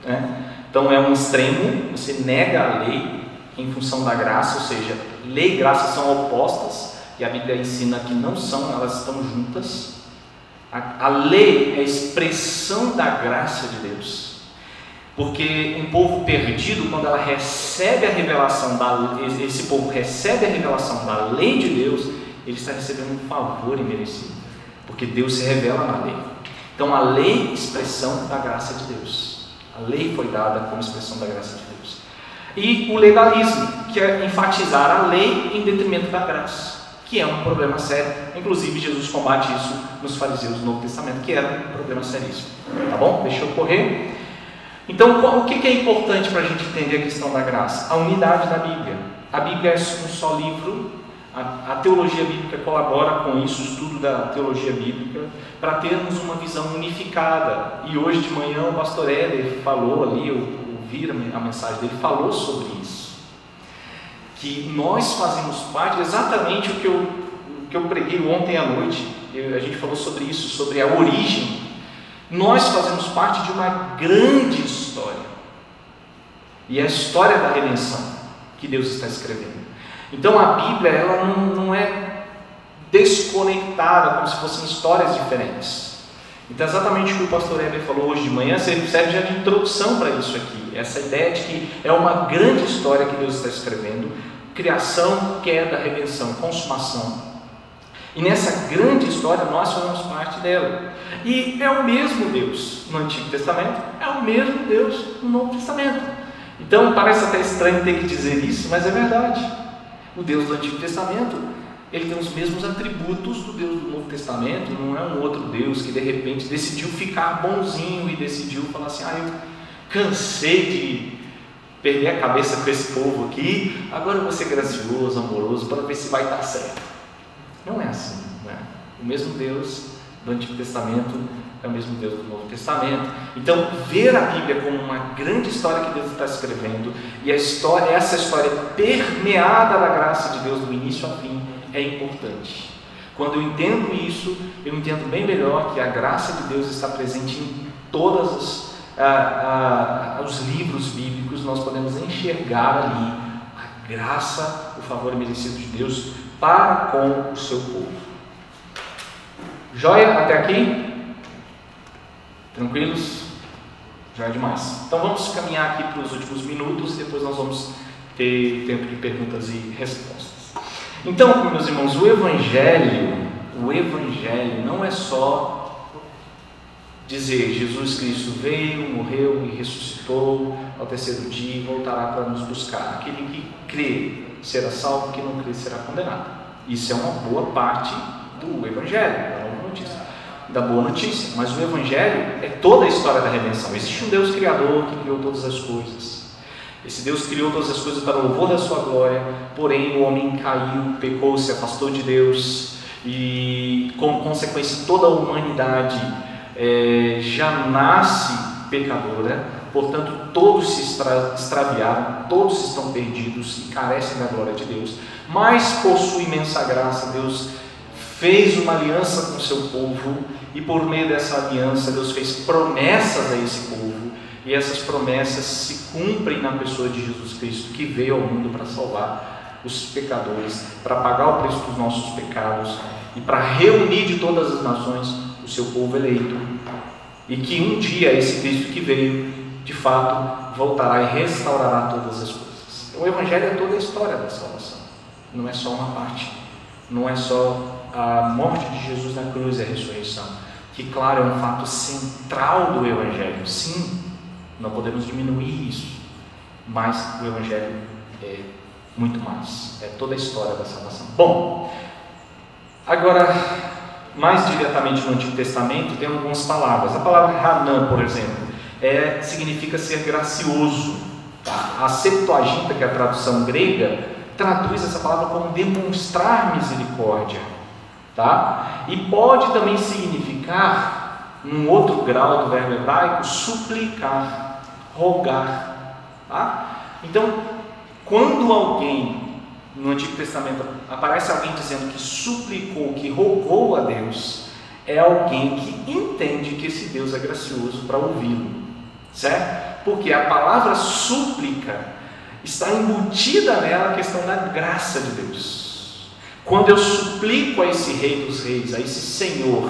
né? Então é um extremo, você nega a lei em função da graça, ou seja, lei e graça são opostas, e a Bíblia ensina que não são, elas estão juntas. A lei é a expressão da graça de Deus. Porque um povo perdido, quando ela recebe a revelação esse povo recebe a revelação da lei de Deus, ele está recebendo um favor imerecido, porque Deus se revela na lei. Então a lei, expressão da graça de Deus. A lei foi dada como expressão da graça de Deus. E o legalismo, que é enfatizar a lei em detrimento da graça, que é um problema sério. Inclusive Jesus combate isso nos fariseus do Novo Testamento, que era um problema seríssimo. Tá bom? Deixa eu correr. Então, o que é importante para a gente entender a questão da graça? A unidade da Bíblia. A Bíblia é um só livro. A teologia bíblica colabora com isso, o estudo da teologia bíblica, para termos uma visão unificada. E hoje de manhã o pastor Éder falou ali, eu ouvi a mensagem dele, falou sobre isso. Que nós fazemos parte, exatamente o que eu preguei ontem à noite, a gente falou sobre isso, sobre a origem. Nós fazemos parte de uma grande história. E é a história da redenção que Deus está escrevendo. Então a Bíblia, ela não é desconectada, como se fossem histórias diferentes. Então exatamente o que o pastor Heber falou hoje de manhã serve já de introdução para isso aqui. Essa ideia de que é uma grande história que Deus está escrevendo. Criação, queda, redenção, consumação. E nessa grande história nós fazemos parte dela. E é o mesmo Deus no Antigo Testamento, é o mesmo Deus no Novo Testamento. Então parece até estranho ter que dizer isso, mas é verdade. O Deus do Antigo Testamento, ele tem os mesmos atributos do Deus do Novo Testamento. Não é um outro Deus que de repente decidiu ficar bonzinho e decidiu falar assim: eu cansei de perder a cabeça com esse povo aqui, agora eu vou ser gracioso, amoroso, para ver se vai dar certo. Não é assim, né? O mesmo Deus do Antigo Testamento é o mesmo Deus do Novo Testamento. Então, ver a Bíblia como uma grande história que Deus está escrevendo, e essa história permeada da graça de Deus do início ao fim, é importante. Quando eu entendo isso, eu entendo bem melhor que a graça de Deus está presente em todos os livros bíblicos. Nós podemos enxergar ali a graça, o favor merecido de Deus para com o seu povo. Joia até aqui? Tranquilos? Já é demais. Então vamos caminhar aqui para os últimos minutos e depois nós vamos ter tempo de perguntas e respostas. Então, meus irmãos, o Evangelho não é só dizer Jesus Cristo veio, morreu e ressuscitou ao terceiro dia e voltará para nos buscar. Aquele que crê será salvo, quem não crê será condenado. Isso é uma boa parte do Evangelho, da boa notícia, mas o Evangelho é toda a história da redenção. Existe um Deus Criador que criou todas as coisas. Esse Deus criou todas as coisas para o louvor da sua glória, porém o homem caiu, pecou, se afastou de Deus, e como consequência toda a humanidade já nasce pecadora. Portanto, todos se extraviaram, todos estão perdidos e carecem da glória de Deus. Mas por sua imensa graça, Deus fez uma aliança com o seu povo, e por meio dessa aliança Deus fez promessas a esse povo, e essas promessas se cumprem na pessoa de Jesus Cristo, que veio ao mundo para salvar os pecadores, para pagar o preço dos nossos pecados e para reunir de todas as nações o seu povo eleito, e que um dia esse Cristo que veio de fato voltará e restaurará todas as coisas. O Evangelho é toda a história da salvação, não é só uma parte, não é só a morte de Jesus na cruz e a ressurreição, que claro é um fato central do Evangelho, sim, não podemos diminuir isso, mas o Evangelho é muito mais, é toda a história da salvação. Bom, agora mais diretamente no Antigo Testamento tem algumas palavras. A palavra Hanan, por exemplo, significa ser gracioso, tá? A Septuaginta, que é a tradução grega, traduz essa palavra como demonstrar misericórdia. Tá? E pode também significar, num outro grau do verbo hebraico, suplicar, rogar. Tá? Então, quando alguém no Antigo Testamento aparece alguém dizendo que suplicou, que rogou a Deus, é alguém que entende que esse Deus é gracioso para ouvi-lo, certo? Porque a palavra súplica está embutida nela a questão da graça de Deus. Quando eu suplico a esse Rei dos Reis, a esse Senhor,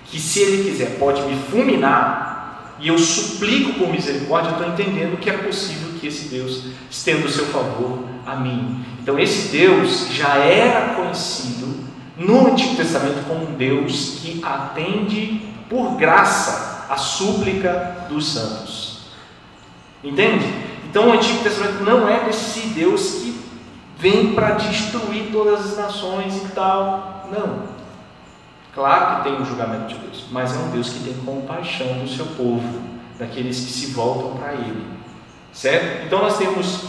que se Ele quiser pode me fulminar, e eu suplico por misericórdia, eu estou entendendo que é possível que esse Deus estenda o seu favor a mim. Então esse Deus já era conhecido no Antigo Testamento como um Deus que atende por graça a súplica dos santos. Entende? Então o Antigo Testamento não é desse Deus que vem para destruir todas as nações e tal. Não. Claro que tem o julgamento de Deus, mas é um Deus que tem compaixão do seu povo, daqueles que se voltam para Ele, certo? Então nós temos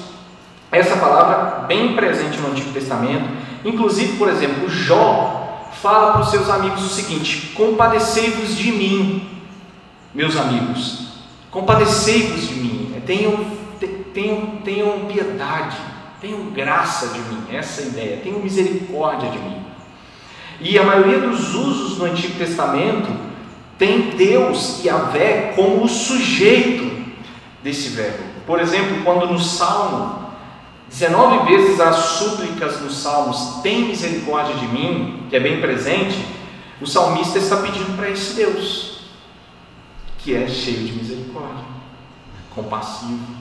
essa palavra bem presente no Antigo Testamento. Inclusive, por exemplo, Jó fala para os seus amigos o seguinte: compadecei-vos de mim, meus amigos, compadecei-vos de mim, tenham piedade, tenham graça de mim, essa é a ideia, tenham misericórdia de mim. E a maioria dos usos no Antigo Testamento tem Deus, Yahvé, como o sujeito desse verbo. Por exemplo, quando no Salmo 19 vezes as súplicas nos Salmos, tem misericórdia de mim, que é bem presente, o salmista está pedindo para esse Deus, que é cheio de misericórdia, compassivo.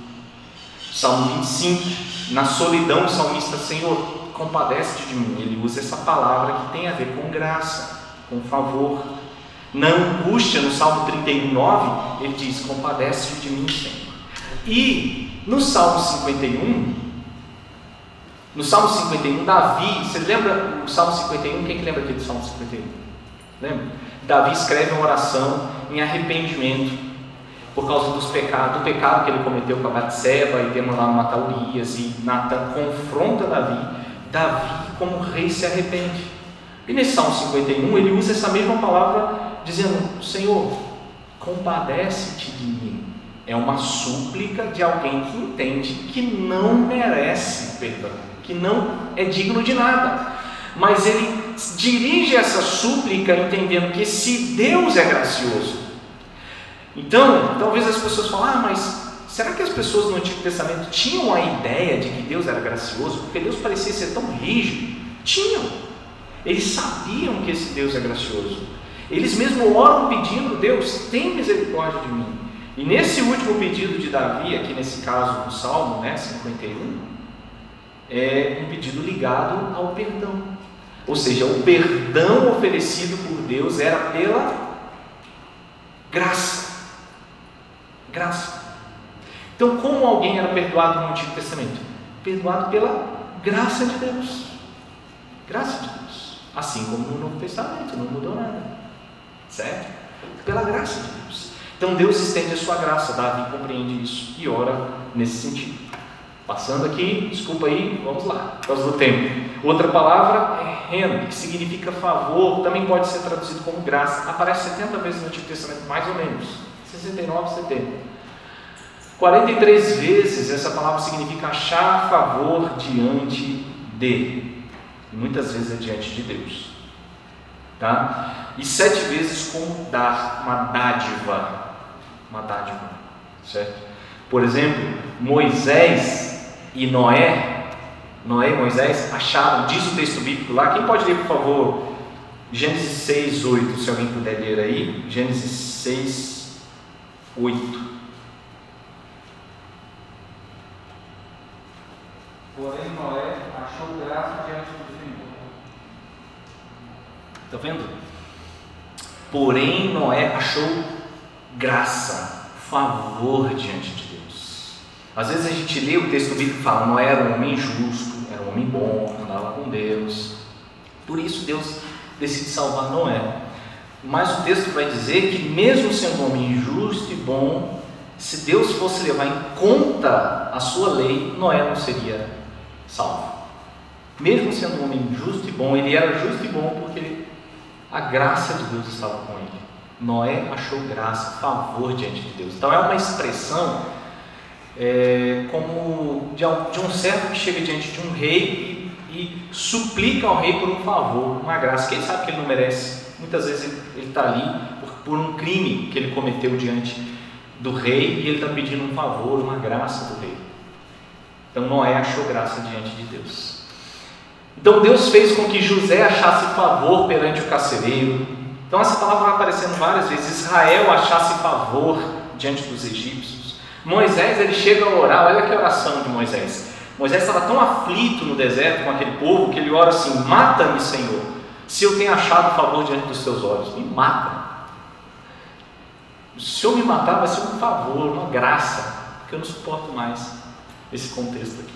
Salmo 25, na solidão o salmista: Senhor, compadece-te de mim. Ele usa essa palavra que tem a ver com graça, com favor. Na angústia, no Salmo 31:9, ele diz: compadece-te de mim, Senhor. E no Salmo 51, Davi, você lembra o Salmo 51? Quem que lembra aqui do Salmo 51? Lembra? Davi escreve uma oração em arrependimento por causa do pecado que ele cometeu com a Batseba, e temos lá matar Urias, e Natan confronta Davi como rei se arrepende. E nesse Salmo 51 ele usa essa mesma palavra dizendo: Senhor, compadece-te de mim. É uma súplica de alguém que entende que não merece perdão, que não é digno de nada, mas ele dirige essa súplica entendendo que esse Deus é gracioso. Então, talvez as pessoas falem: mas será que as pessoas no Antigo Testamento tinham a ideia de que Deus era gracioso? Porque Deus parecia ser tão rígido. Tinham. Eles sabiam que esse Deus é gracioso. Eles mesmo oram pedindo: Deus, tem misericórdia de mim. E nesse último pedido de Davi, aqui nesse caso do Salmo 51, é um pedido ligado ao perdão. Ou seja, o perdão oferecido por Deus era pela graça. Graça. Então, como alguém era perdoado no Antigo Testamento? Perdoado pela graça de Deus. Graça de Deus. Assim como no Novo Testamento, não mudou nada. Certo? Pela graça de Deus. Então, Deus estende a sua graça. Davi compreende isso e ora nesse sentido. Passando aqui, desculpa aí, vamos lá, por causa do tempo. Outra palavra é ren, que significa favor, também pode ser traduzido como graça. Aparece 70 vezes no Antigo Testamento, mais ou menos. 69, 70. 43 vezes essa palavra significa achar favor diante de. E muitas vezes é diante de Deus. Tá? E 7 vezes como dar, uma dádiva. Uma dádiva. Certo? Por exemplo, Moisés e Noé e Moisés acharam, diz o texto bíblico lá, quem pode ler por favor Gênesis 6, 8, se alguém puder ler aí, Gênesis 6, 8. Porém Noé achou graça diante do Senhor. Está vendo? Porém Noé achou graça, favor diante de Deus. Às vezes a gente lê o texto bíblico e fala: Noé era um homem justo, era um homem bom, andava com Deus, por isso Deus decide salvar Noé. Mas o texto vai dizer que mesmo sendo um homem justo e bom, se Deus fosse levar em conta a sua lei, Noé não seria salvo. Mesmo sendo um homem justo e bom, ele era justo e bom porque a graça de Deus estava com ele. Noé achou graça, favor diante de Deus. Então é uma expressão como de um servo que chega diante de um rei e suplica ao rei por um favor, uma graça que ele sabe que ele não merece. Muitas vezes ele está ali por um crime que ele cometeu diante do rei e ele está pedindo um favor, uma graça do rei. Então Noé achou graça diante de Deus. Então Deus fez com que José achasse favor perante o carcereiro. Então essa palavra vai aparecendo várias vezes. Israel achasse favor diante dos egípcios. Moisés, ele chega a orar, olha que oração de Moisés. Moisés estava tão aflito no deserto com aquele povo, que ele ora assim: mata-me, Senhor, se eu tenho achado favor diante dos teus olhos. Me mata. Se eu me matar, vai ser um favor, uma graça, porque eu não suporto mais esse contexto aqui.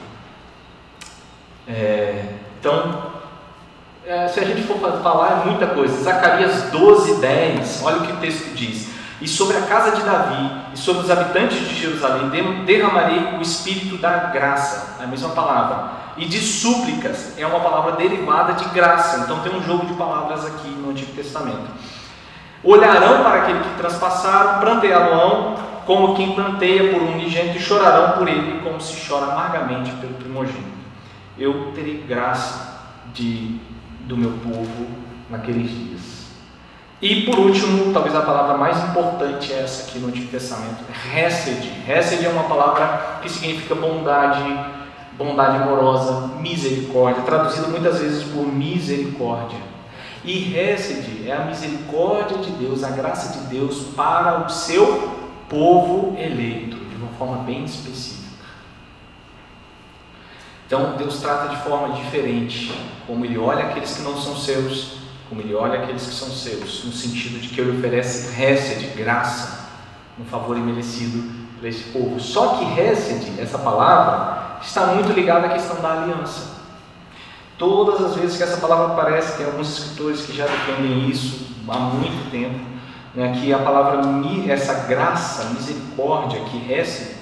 Se a gente for falar, é muita coisa. Zacarias 12:10, olha o que o texto diz: e sobre a casa de Davi e sobre os habitantes de Jerusalém derramarei o espírito da graça, a mesma palavra, e de súplicas, é uma palavra derivada de graça. Então tem um jogo de palavras aqui no Antigo Testamento. Olharão para aquele que transpassaram, pranteá-lo-ão como quem planteia por um unigênito, e chorarão por ele como se chora amargamente pelo primogênito. Eu terei graça do meu povo naqueles dias. E por último, talvez a palavra mais importante é essa aqui no Antigo Testamento: Hesed. Hesed é uma palavra que significa bondade, bondade amorosa, misericórdia, traduzida muitas vezes por misericórdia. E Hesed é a misericórdia de Deus, a graça de Deus para o seu povo eleito, de uma forma bem específica. Então Deus trata de forma diferente, como Ele olha aqueles que não são seus, como Ele olha aqueles que são seus, no sentido de que Ele oferece Hesed, graça, um favor imerecido para esse povo. Só que Hesed, essa palavra, está muito ligada à questão da aliança. Todas as vezes que essa palavra aparece, tem alguns escritores que já defendem isso há muito tempo, né, que a palavra, essa graça, misericórdia, que Hesed,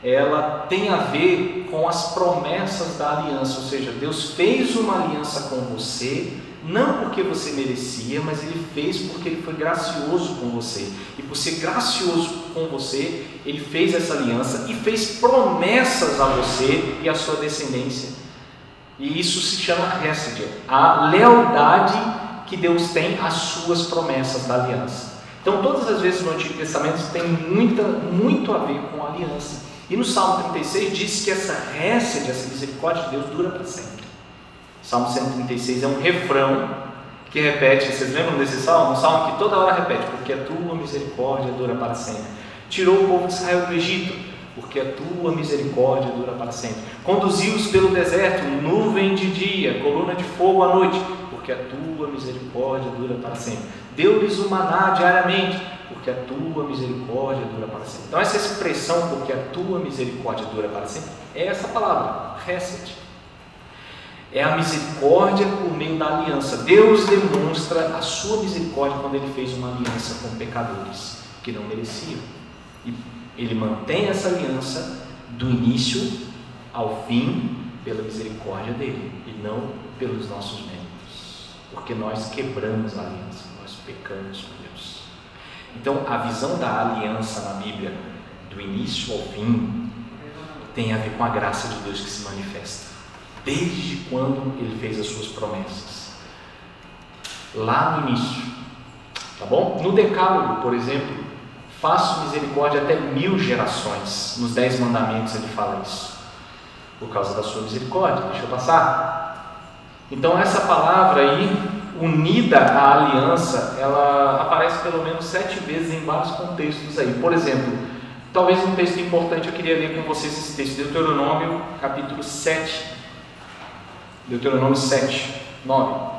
ela tem a ver com as promessas da aliança. Ou seja, Deus fez uma aliança com você, não porque você merecia, mas Ele fez porque Ele foi gracioso com você, e por ser gracioso com você, Ele fez essa aliança e fez promessas a você e à sua descendência. E isso se chama Hesed, a lealdade que Deus tem às suas promessas da aliança. Então todas as vezes no Antigo Testamento tem muito a ver com a aliança. E no Salmo 36 diz que essa Hesed, essa misericórdia de Deus, dura para sempre. O Salmo 136 é um refrão que repete. Vocês lembram desse salmo? Um salmo que toda hora repete: porque a tua misericórdia dura para sempre. Tirou o povo de Israel do Egito, porque a tua misericórdia dura para sempre. Conduziu-os pelo deserto, nuvem de dia, coluna de fogo à noite, porque a tua misericórdia dura para sempre. Deu-lhes o maná diariamente, porque a tua misericórdia dura para sempre. Então essa expressão, porque a tua misericórdia dura para sempre, é essa palavra, Hesed. É a misericórdia por meio da aliança. Deus demonstra a sua misericórdia quando Ele fez uma aliança com pecadores que não mereciam. E Ele mantém essa aliança do início ao fim pela misericórdia dEle, e não pelos nossos méritos, porque nós quebramos a aliança, nós pecamos com Deus. Então a visão da aliança na Bíblia, do início ao fim, tem a ver com a graça de Deus que se manifesta desde quando Ele fez as suas promessas, lá no início, tá bom? No Decálogo, por exemplo, faço misericórdia até 1000 gerações. Nos 10 mandamentos Ele fala isso, por causa da sua misericórdia. Deixa eu passar. Então essa palavra aí, unida à aliança, ela aparece pelo menos 7 vezes em vários contextos aí. Por exemplo, talvez um texto importante, eu queria ler com vocês esse texto, Deuteronômio capítulo 7, Deuteronômio 7, 9.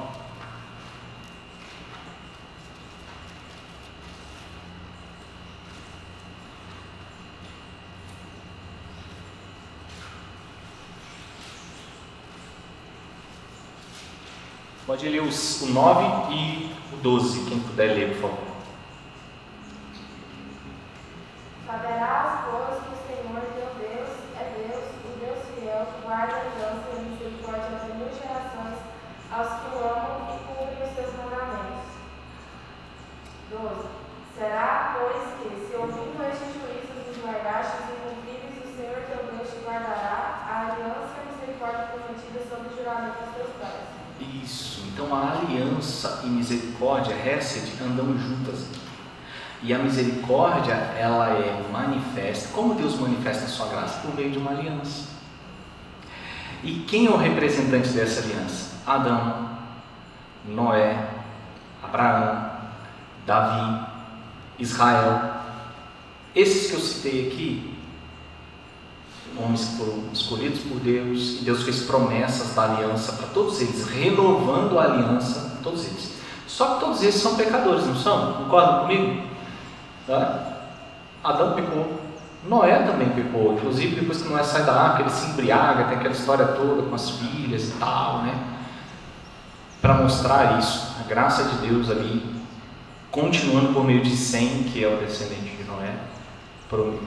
Pode ler o 9 e o 12, quem puder ler, por favor. Saberás, pois, que o Senhor teu Deus é Deus, o Deus fiel, que guarda a aliança e a misericórdia até 1000 gerações aos que o amam e cumprem os teus mandamentos. 12. Será, pois, que, se ouvindo estes juízos os guardastes e cumprires, o Senhor teu Deus te guardará a aliança e a misericórdia prometida sob o juramento aos teus pais. Isso, então a aliança e misericórdia, Hesed, andam juntas. E a misericórdia, ela é manifesta. Como Deus manifesta a sua graça? Por meio de uma aliança. E quem é o representante dessa aliança? Adão, Noé, Abraão, Davi, Israel. Esses que eu citei aqui, homens que foram escolhidos por Deus, e Deus fez promessas da aliança para todos eles, renovando a aliança, todos eles. Só que todos eles são pecadores, não são? Concordam comigo? Tá? Adão pecou, Noé também pecou, inclusive depois que Noé sai da arca, ele se embriaga, tem aquela história toda com as filhas e tal, né? Para mostrar isso, a graça de Deus ali, continuando por meio de Sem, que é o descendente de Noé,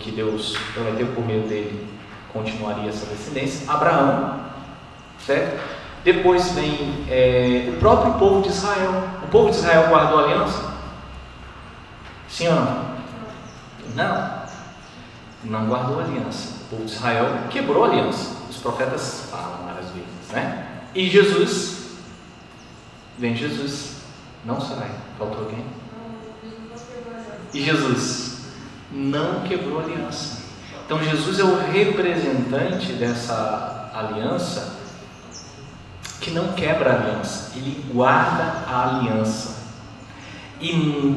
que Deus prometeu por meio dele, continuaria essa descendência. Abraão, certo? Depois vem o próprio povo de Israel. O povo de Israel guardou a aliança? Sim ou não? Não guardou a aliança. O povo de Israel quebrou a aliança. Os profetas falam várias vezes, né? E Jesus, vem Jesus, não sai. Faltou alguém? E Jesus não quebrou a aliança. Então Jesus é o representante dessa aliança que não quebra a aliança, ele guarda a aliança. E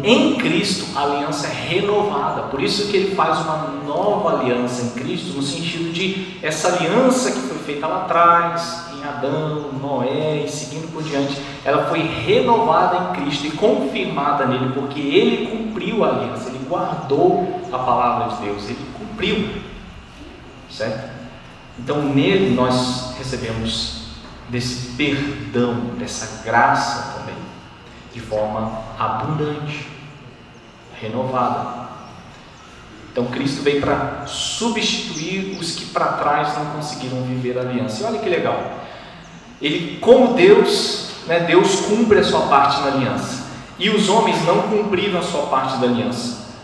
em Cristo a aliança é renovada. Por isso que ele faz uma nova aliança em Cristo, no sentido de essa aliança que foi feita lá atrás, em Adão, Noé e seguindo por diante, ela foi renovada em Cristo e confirmada nele, porque ele cumpriu a aliança, ele guardou a palavra de Deus, ele cumpriu, certo? Então nele nós recebemos desse perdão, dessa graça também, de forma abundante, renovada. Então Cristo veio para substituir os que para trás não conseguiram viver a aliança. E olha que legal, ele, como Deus, né, Deus cumpre a sua parte na aliança, e os homens não cumpriram a sua parte da aliança,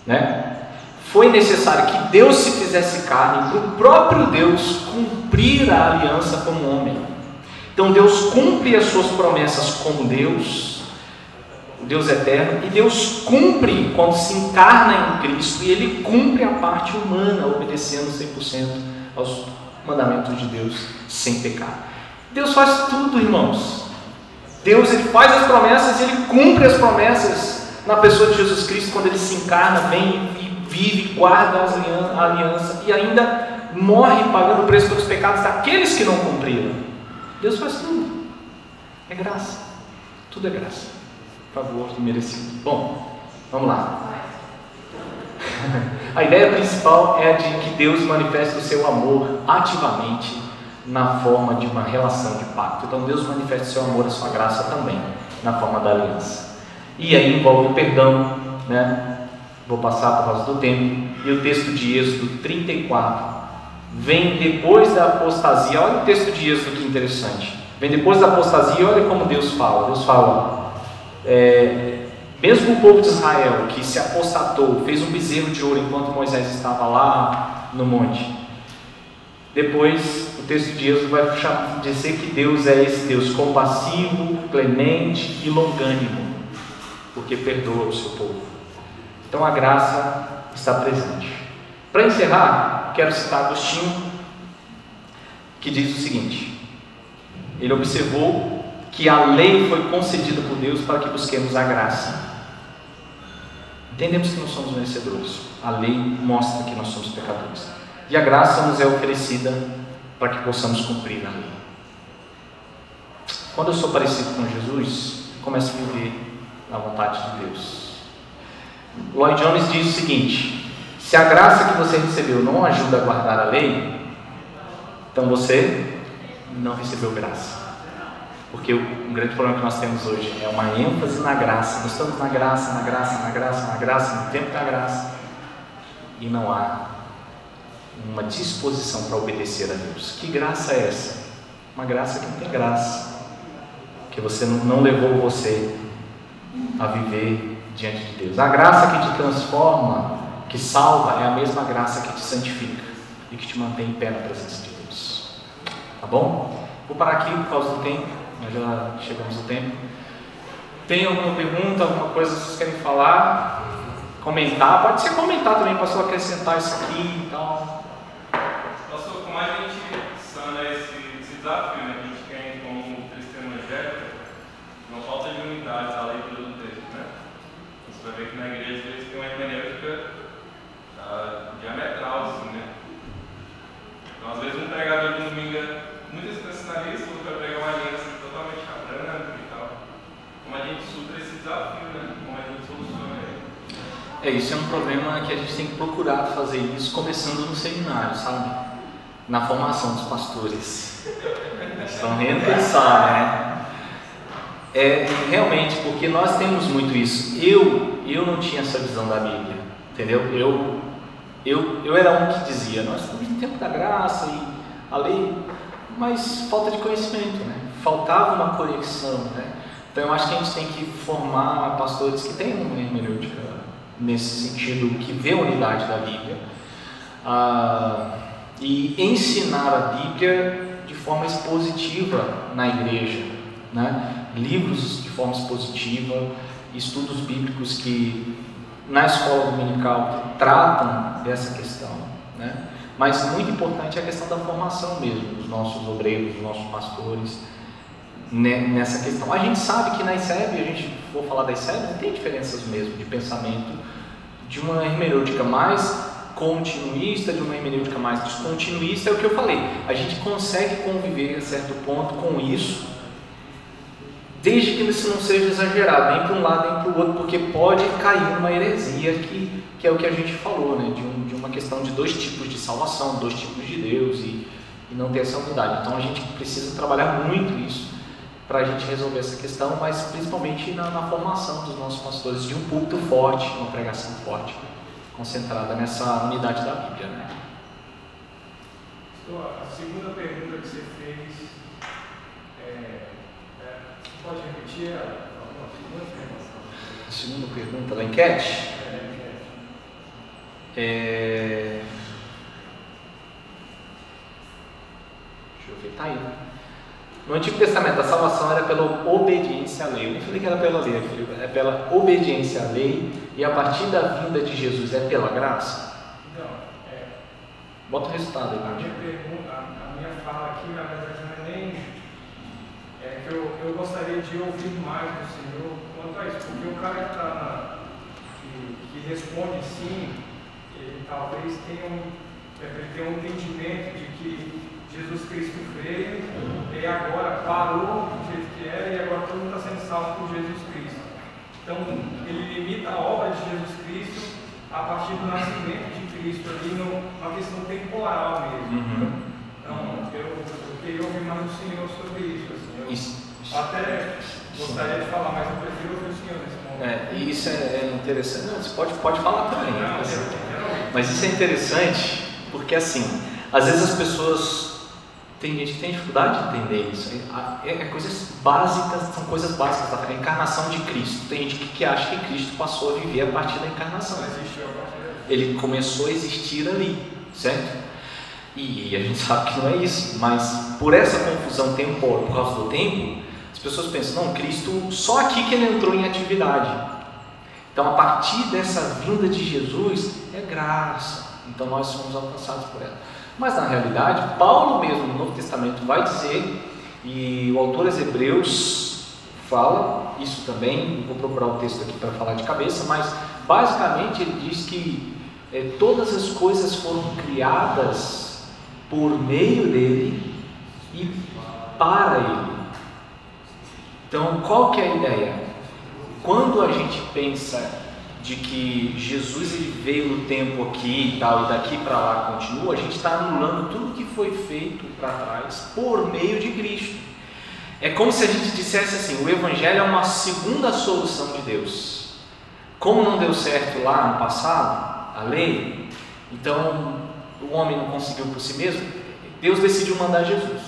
né? Foi necessário que Deus se fizesse carne para o próprio Deus cumprir a aliança como homem. Então Deus cumpre as suas promessas como Deus, o Deus eterno, e Deus cumpre quando se encarna em Cristo, e Ele cumpre a parte humana, obedecendo 100% aos mandamentos de Deus, sem pecar. Deus faz tudo, irmãos. Deus, Ele faz as promessas e Ele cumpre as promessas na pessoa de Jesus Cristo, quando Ele se encarna, vem e vive, guarda a aliança, e ainda morre pagando o preço pelos pecados daqueles que não cumpriram. Deus faz tudo, é graça, tudo é graça, favor merecido. Bom, vamos lá. A ideia principal é a de que Deus manifesta o seu amor ativamente na forma de uma relação de pacto. Então Deus manifesta o seu amor, a sua graça também na forma da aliança. E aí envolve o perdão, né? Vou passar por causa do tempo. E o texto de Êxodo 34 vem depois da apostasia. Olha o texto de Êxodo que interessante. Vem depois da apostasia, olha como Deus fala. Deus fala, mesmo o povo de Israel que se apostatou, fez um bezerro de ouro enquanto Moisés estava lá no monte. Depois o texto de Êxodo vai dizer que Deus é esse Deus compassivo, clemente e longânimo, porque perdoa o seu povo. Então a graça está presente. Para encerrar, quero citar Agostinho, que diz o seguinte: ele observou que a lei foi concedida por Deus para que busquemos a graça. Entendemos que nós somos merecedores, a lei mostra que nós somos pecadores, e a graça nos é oferecida para que possamos cumprir a lei. Quando eu sou parecido com Jesus, eu começo a viver a vontade de Deus. Lloyd Jones diz o seguinte: se a graça que você recebeu não ajuda a guardar a lei, então você não recebeu graça. Porque um grande problema que nós temos hoje é uma ênfase na graça. Nós estamos na graça, na graça, na graça, na graça, no tempo da graça, e não há uma disposição para obedecer a Deus. Que graça é essa? Uma graça que não tem graça, que você não levou você a viver diante de Deus. A graça que te transforma, que salva, é a mesma graça que te santifica e que te mantém em pé na presença de Deus. Tá bom? Vou parar aqui por causa do tempo, nós já chegamos ao tempo. Tem alguma pergunta, alguma coisa que vocês querem falar? Comentar? Pode ser comentar também, pastor, acrescentar isso aqui e tal. Pastor, como a gente sana esse desafio, né, que a gente tem como cristão evangélico, não falta de unidade na leitura do texto, né? Você vai ver que na igreja eles têm uma hermenêutica diametral, assim, né? Então, às vezes, um pregador de domingo é muito especialista, outro vai pregar uma linha assim, totalmente franca e tal. Como a gente supera esse desafio, né? Como a gente soluciona ele. Isso é um problema que a gente tem que procurar fazer isso começando no seminário, sabe? Na formação dos pastores. Estão rindo pensar, né? Realmente, porque nós temos muito isso. Eu não tinha essa visão da Bíblia, entendeu? Eu era um que dizia, nós estamos no tempo da graça e a lei, mas falta de conhecimento, né? Faltava uma conexão, né? Então eu acho que a gente tem que formar pastores que tenham uma hermenêutica nesse sentido, que vê a unidade da Bíblia, e ensinar a Bíblia de forma expositiva na igreja, né? Livros de forma expositiva, estudos bíblicos que na escola dominical que tratam dessa questão, né? Mas muito importante é a questão da formação mesmo dos nossos obreiros, dos nossos pastores, nessa questão. A gente sabe que na ICEB, a gente for falar da ICEB, não tem diferenças mesmo de pensamento, de uma hermenêutica mais continuista, de uma hermenêutica mais descontinuista. É o que eu falei, a gente consegue conviver a certo ponto com isso, desde que isso não seja exagerado, nem para um lado nem para o outro, porque pode cair numa heresia que é o que a gente falou, né? De uma questão de dois tipos de salvação, dois tipos de Deus e não ter essa unidade. Então a gente precisa trabalhar muito isso para a gente resolver essa questão, mas principalmente na formação dos nossos pastores, de um púlpito forte, uma pregação forte, concentrada nessa unidade da Bíblia, né? A segunda pergunta que você fez, pode repetir a segunda pergunta? A segunda pergunta da enquete? Deixa eu ver, tá aí. No Antigo Testamento, a salvação era pela obediência à lei. Eu nem falei que era pela lei, é pela obediência à lei, e a partir da vinda de Jesus é pela graça? Não, bota o resultado aí. A minha fala aqui, na verdade, não é nem... que eu gostaria de ouvir mais do Senhor quanto a isso, porque o cara que responde sim, ele talvez tenha um entendimento de que Jesus Cristo veio e agora parou do jeito que era e agora todo mundo está sendo salvo por Jesus Cristo. Então ele limita a obra de Jesus Cristo a partir do nascimento de Cristo ali numa questão temporal mesmo. Então eu queria ouvir mais do Senhor sobre isso. Até gostaria de falar, mas eu prefiro ouvir o Senhor nesse momento. Isso é interessante. Não, você pode falar também. Mas isso é interessante porque, assim, às vezes as pessoas... Tem gente que tem dificuldade de entender isso. Coisas básicas, são coisas básicas da encarnação de Cristo. Tem gente que acha que Cristo passou a viver a partir da encarnação. Ele começou a existir ali, certo? E a gente sabe que não é isso, mas por essa confusão temporal, por causa do tempo, as pessoas pensam, não, Cristo, só aqui que ele entrou em atividade. Então, a partir dessa vinda de Jesus, é graça. Então, nós somos alcançados por ela. Mas, na realidade, Paulo mesmo, no Novo Testamento, vai dizer, e o autor aos Hebreus fala isso também, vou procurar o texto aqui para falar de cabeça, mas, basicamente, ele diz que todas as coisas foram criadas por meio dele e para ele. Então, qual que é a ideia? Quando a gente pensa de que Jesus ele veio no tempo aqui e tal, e daqui para lá continua, a gente está anulando tudo que foi feito para trás por meio de Cristo. É como se a gente dissesse assim, o Evangelho é uma segunda solução de Deus. Como não deu certo lá no passado, a lei, então o homem não conseguiu por si mesmo, Deus decidiu mandar Jesus.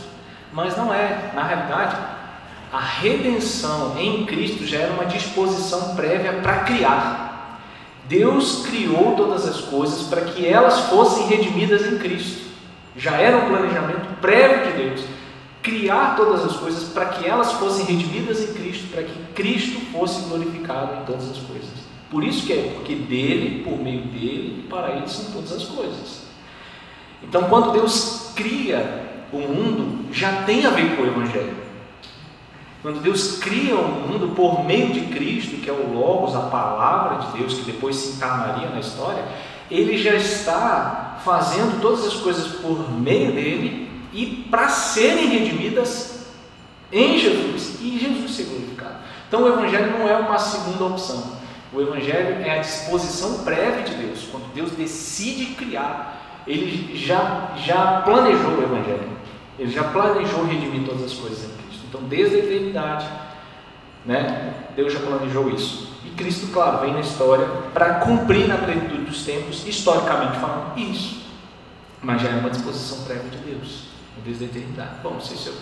Mas não é, na realidade, a redenção em Cristo já era uma disposição prévia para criar. Deus criou todas as coisas para que elas fossem redimidas em Cristo. Já era um planejamento prévio de Deus. Criar todas as coisas para que elas fossem redimidas em Cristo, para que Cristo fosse glorificado em todas as coisas. Por isso que porque dele, por meio dele, para ele são todas as coisas. Então, quando Deus cria o mundo, já tem a ver com o Evangelho. Quando Deus cria o mundo por meio de Cristo, que é o Logos, a palavra de Deus, que depois se encarnaria na história, ele já está fazendo todas as coisas por meio dele e para serem redimidas em Jesus e Jesus ser glorificado. Então o Evangelho não é uma segunda opção. O Evangelho é a disposição prévia de Deus. Quando Deus decide criar, Ele já planejou o Evangelho. Ele já planejou redimir todas as coisas em Cristo. Então, desde a eternidade, né, Deus já planejou isso. E Cristo, claro, vem na história para cumprir na plenitude dos tempos, historicamente falando, isso. Mas já é uma disposição prévia de Deus, desde a eternidade. Bom, não sei se eu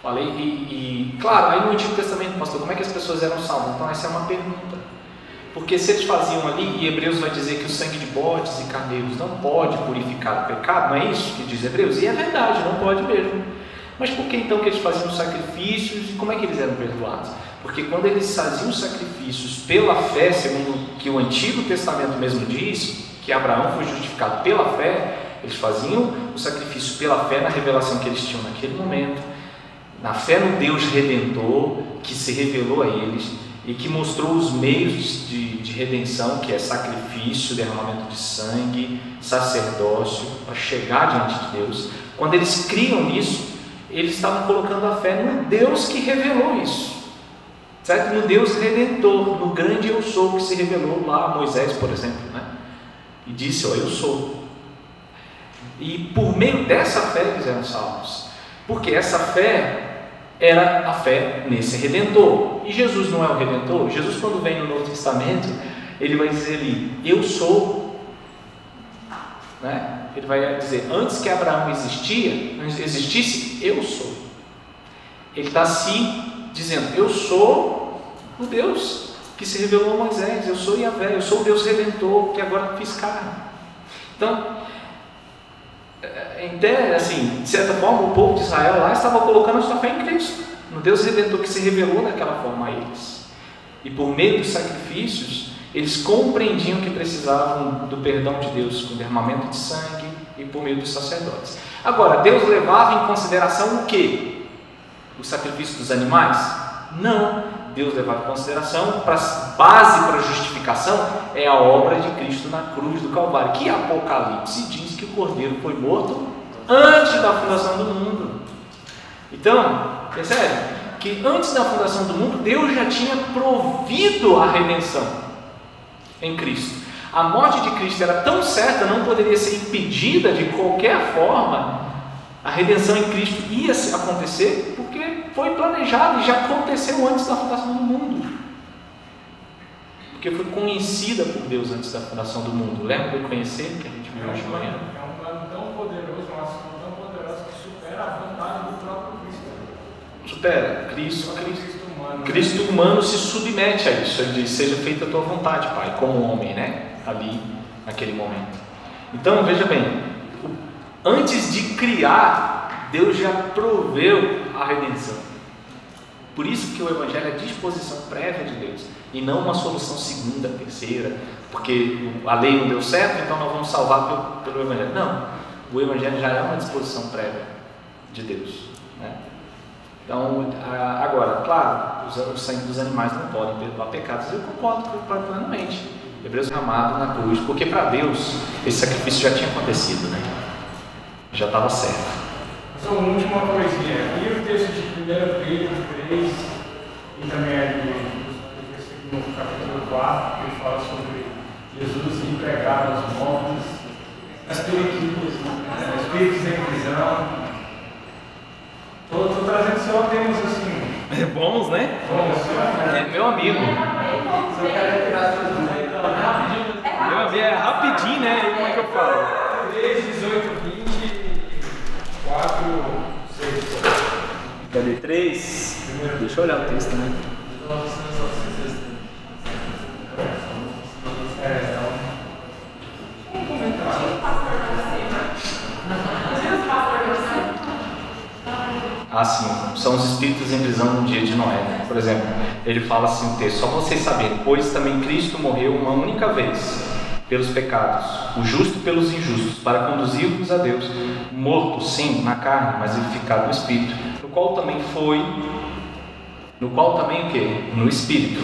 falei. Claro, aí no Antigo Testamento, pastor, como é que as pessoas eram salvas? Então, essa é uma pergunta. Porque se eles faziam ali, e Hebreus vai dizer que o sangue de bodes e carneiros não pode purificar o pecado, não é isso que diz Hebreus? E é verdade, não pode mesmo. Mas por que então que eles faziam sacrifícios e como é que eles eram perdoados? Porque quando eles faziam sacrifícios pela fé, segundo o que o Antigo Testamento mesmo diz, que Abraão foi justificado pela fé, eles faziam o sacrifício pela fé na revelação que eles tinham naquele momento, na fé no Deus Redentor, que se revelou a eles, e que mostrou os meios de redenção, que é sacrifício, derramamento de sangue, sacerdócio, para chegar diante de Deus. Quando eles criam nisso, eles estavam colocando a fé no Deus que revelou isso, certo? No Deus Redentor, no grande eu sou, que se revelou lá a Moisés, por exemplo, né? E disse, ó, eu sou. E por meio dessa fé eles eram salvos, porque essa fé era a fé nesse Redentor. E Jesus não é o Redentor? Jesus, quando vem no Novo Testamento, ele vai dizer ali, eu sou, né? Ele vai dizer, antes que Abraão existisse, eu sou. Ele está se dizendo, eu sou o Deus que se revelou a Moisés, eu sou Yahvé, eu sou o Deus Redentor que agora fiz carne. Então, até assim, de certa forma, o povo de Israel lá estava colocando a sua fé em Cristo, no Deus Redentor que se revelou daquela forma a eles. E por meio dos sacrifícios, eles compreendiam que precisavam do perdão de Deus com derramamento de sangue e por meio dos sacerdotes. Agora, Deus levava em consideração o quê? O sacrifício dos animais? Não. Deus levava em consideração, base para a justificação, é a obra de Cristo na cruz do Calvário, que Apocalipse diz que o Cordeiro foi morto antes da fundação do mundo. Então, percebe? Que antes da fundação do mundo, Deus já tinha provido a redenção em Cristo. A morte de Cristo era tão certa, não poderia ser impedida de qualquer forma. A redenção em Cristo ia acontecer porque foi planejado e já aconteceu antes da fundação do mundo. Porque foi conhecida por Deus antes da fundação do mundo. Lembra do conhecer que a gente viu hoje de manhã? É um plano tão poderoso, uma ação tão poderosa que supera a vontade do próprio Cristo. Supera. Cristo humano se submete a isso. Ele diz, seja feita a tua vontade, Pai, como homem, né? Ali, naquele momento. Então, veja bem, antes de criar, Deus já proveu a redenção. Por isso que o Evangelho é a disposição prévia de Deus, e não uma solução segunda, terceira, porque a lei não deu certo, então nós vamos salvar pelo Evangelho. Não, o Evangelho já é uma disposição prévia de Deus, né? Então, agora, claro, o sangue dos animais não podem perdoar pecados, eu concordo plenamente. Hebreus derramado na cruz, porque para Deus esse sacrifício já tinha acontecido, né? Já estava certo. Só uma última coisinha. E o texto de 1 Pedro 3, e também no capítulo 4, que fala sobre Jesus ir pregar aos mortos, espíritos em prisão. Estou trazendo só temas assim. Bons, né? Bons. É meu amigo. Só quero tirar as coisas do Meu amigo é rapidinho, né? E como é que eu falo? 3, 18, 20, 4, 6. Cadê 3? Deixa eu olhar o texto, né? Assim, são os espíritos em prisão no dia de Noé, né? Por exemplo, ele fala assim no texto, só vocês saberem, pois também Cristo morreu uma única vez pelos pecados, o justo pelos injustos, para conduzir-vos a Deus, morto sim na carne, mas vivificado no espírito, no qual também o quê? No espírito,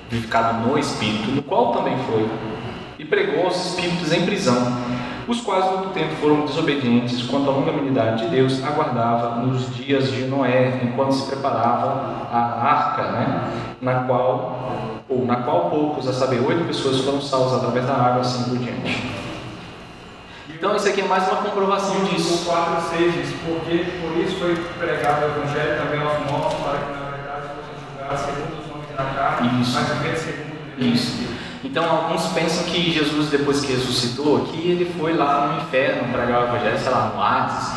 vivificado no espírito, no qual também foi e pregou aos espíritos em prisão, os quais muito tempo foram desobedientes quanto à longanimidade de Deus, aguardava nos dias de Noé, enquanto se preparava a arca, né? na qual poucos, a saber, 8 pessoas foram salvas através da água, assim por diante. Então isso aqui é mais uma comprovação disso. O 4:6 diz, porque por isso foi pregado o Evangelho também aos mortos, para que na verdade fossem julgados segundo os nomes da carne, Isso. mas viver segundo o Deus. Isso. Então alguns pensam que Jesus, depois que ressuscitou aqui, ele foi lá no inferno pregar o Evangelho, sei lá, no Hades,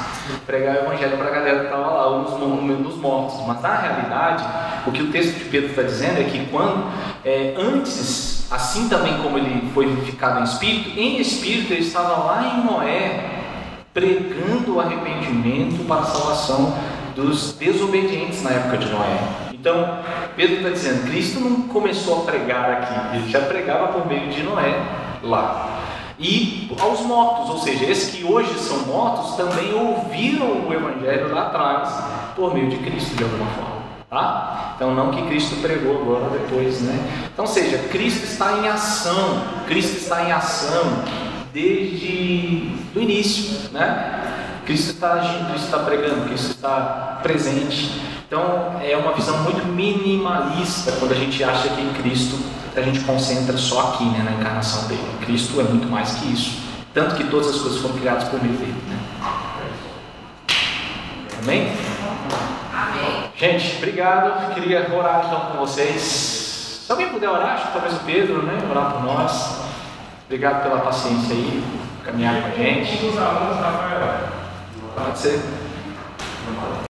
pregar o Evangelho para a galera que estava lá, ou nos mortos. Mas na realidade, o que o texto de Pedro está dizendo é que quando, antes, assim também como ele foi vivificado em espírito ele estava lá em Noé, pregando o arrependimento para a salvação dos desobedientes na época de Noé. Então, Pedro está dizendo, Cristo não começou a pregar aqui, ele já pregava por meio de Noé lá. E aos mortos, ou seja, esses que hoje são mortos também ouviram o Evangelho lá atrás por meio de Cristo de alguma forma, tá? Então não que Cristo pregou agora depois, né? Então, ou seja, Cristo está em ação, desde o início, né? Cristo está agindo, Cristo está pregando, Cristo está presente. Então é uma visão muito minimalista quando a gente acha que em Cristo a gente concentra só aqui, né, na encarnação dele. Cristo é muito mais que isso, tanto que todas as coisas foram criadas por meio dele, né? Amém? Amém. Gente, obrigado. Queria orar então com vocês. Se alguém puder orar, acho que talvez o Pedro, né, orar por nós. Obrigado pela paciência aí, caminhar com a gente. Um dos alunos, Rafael. Pode ser.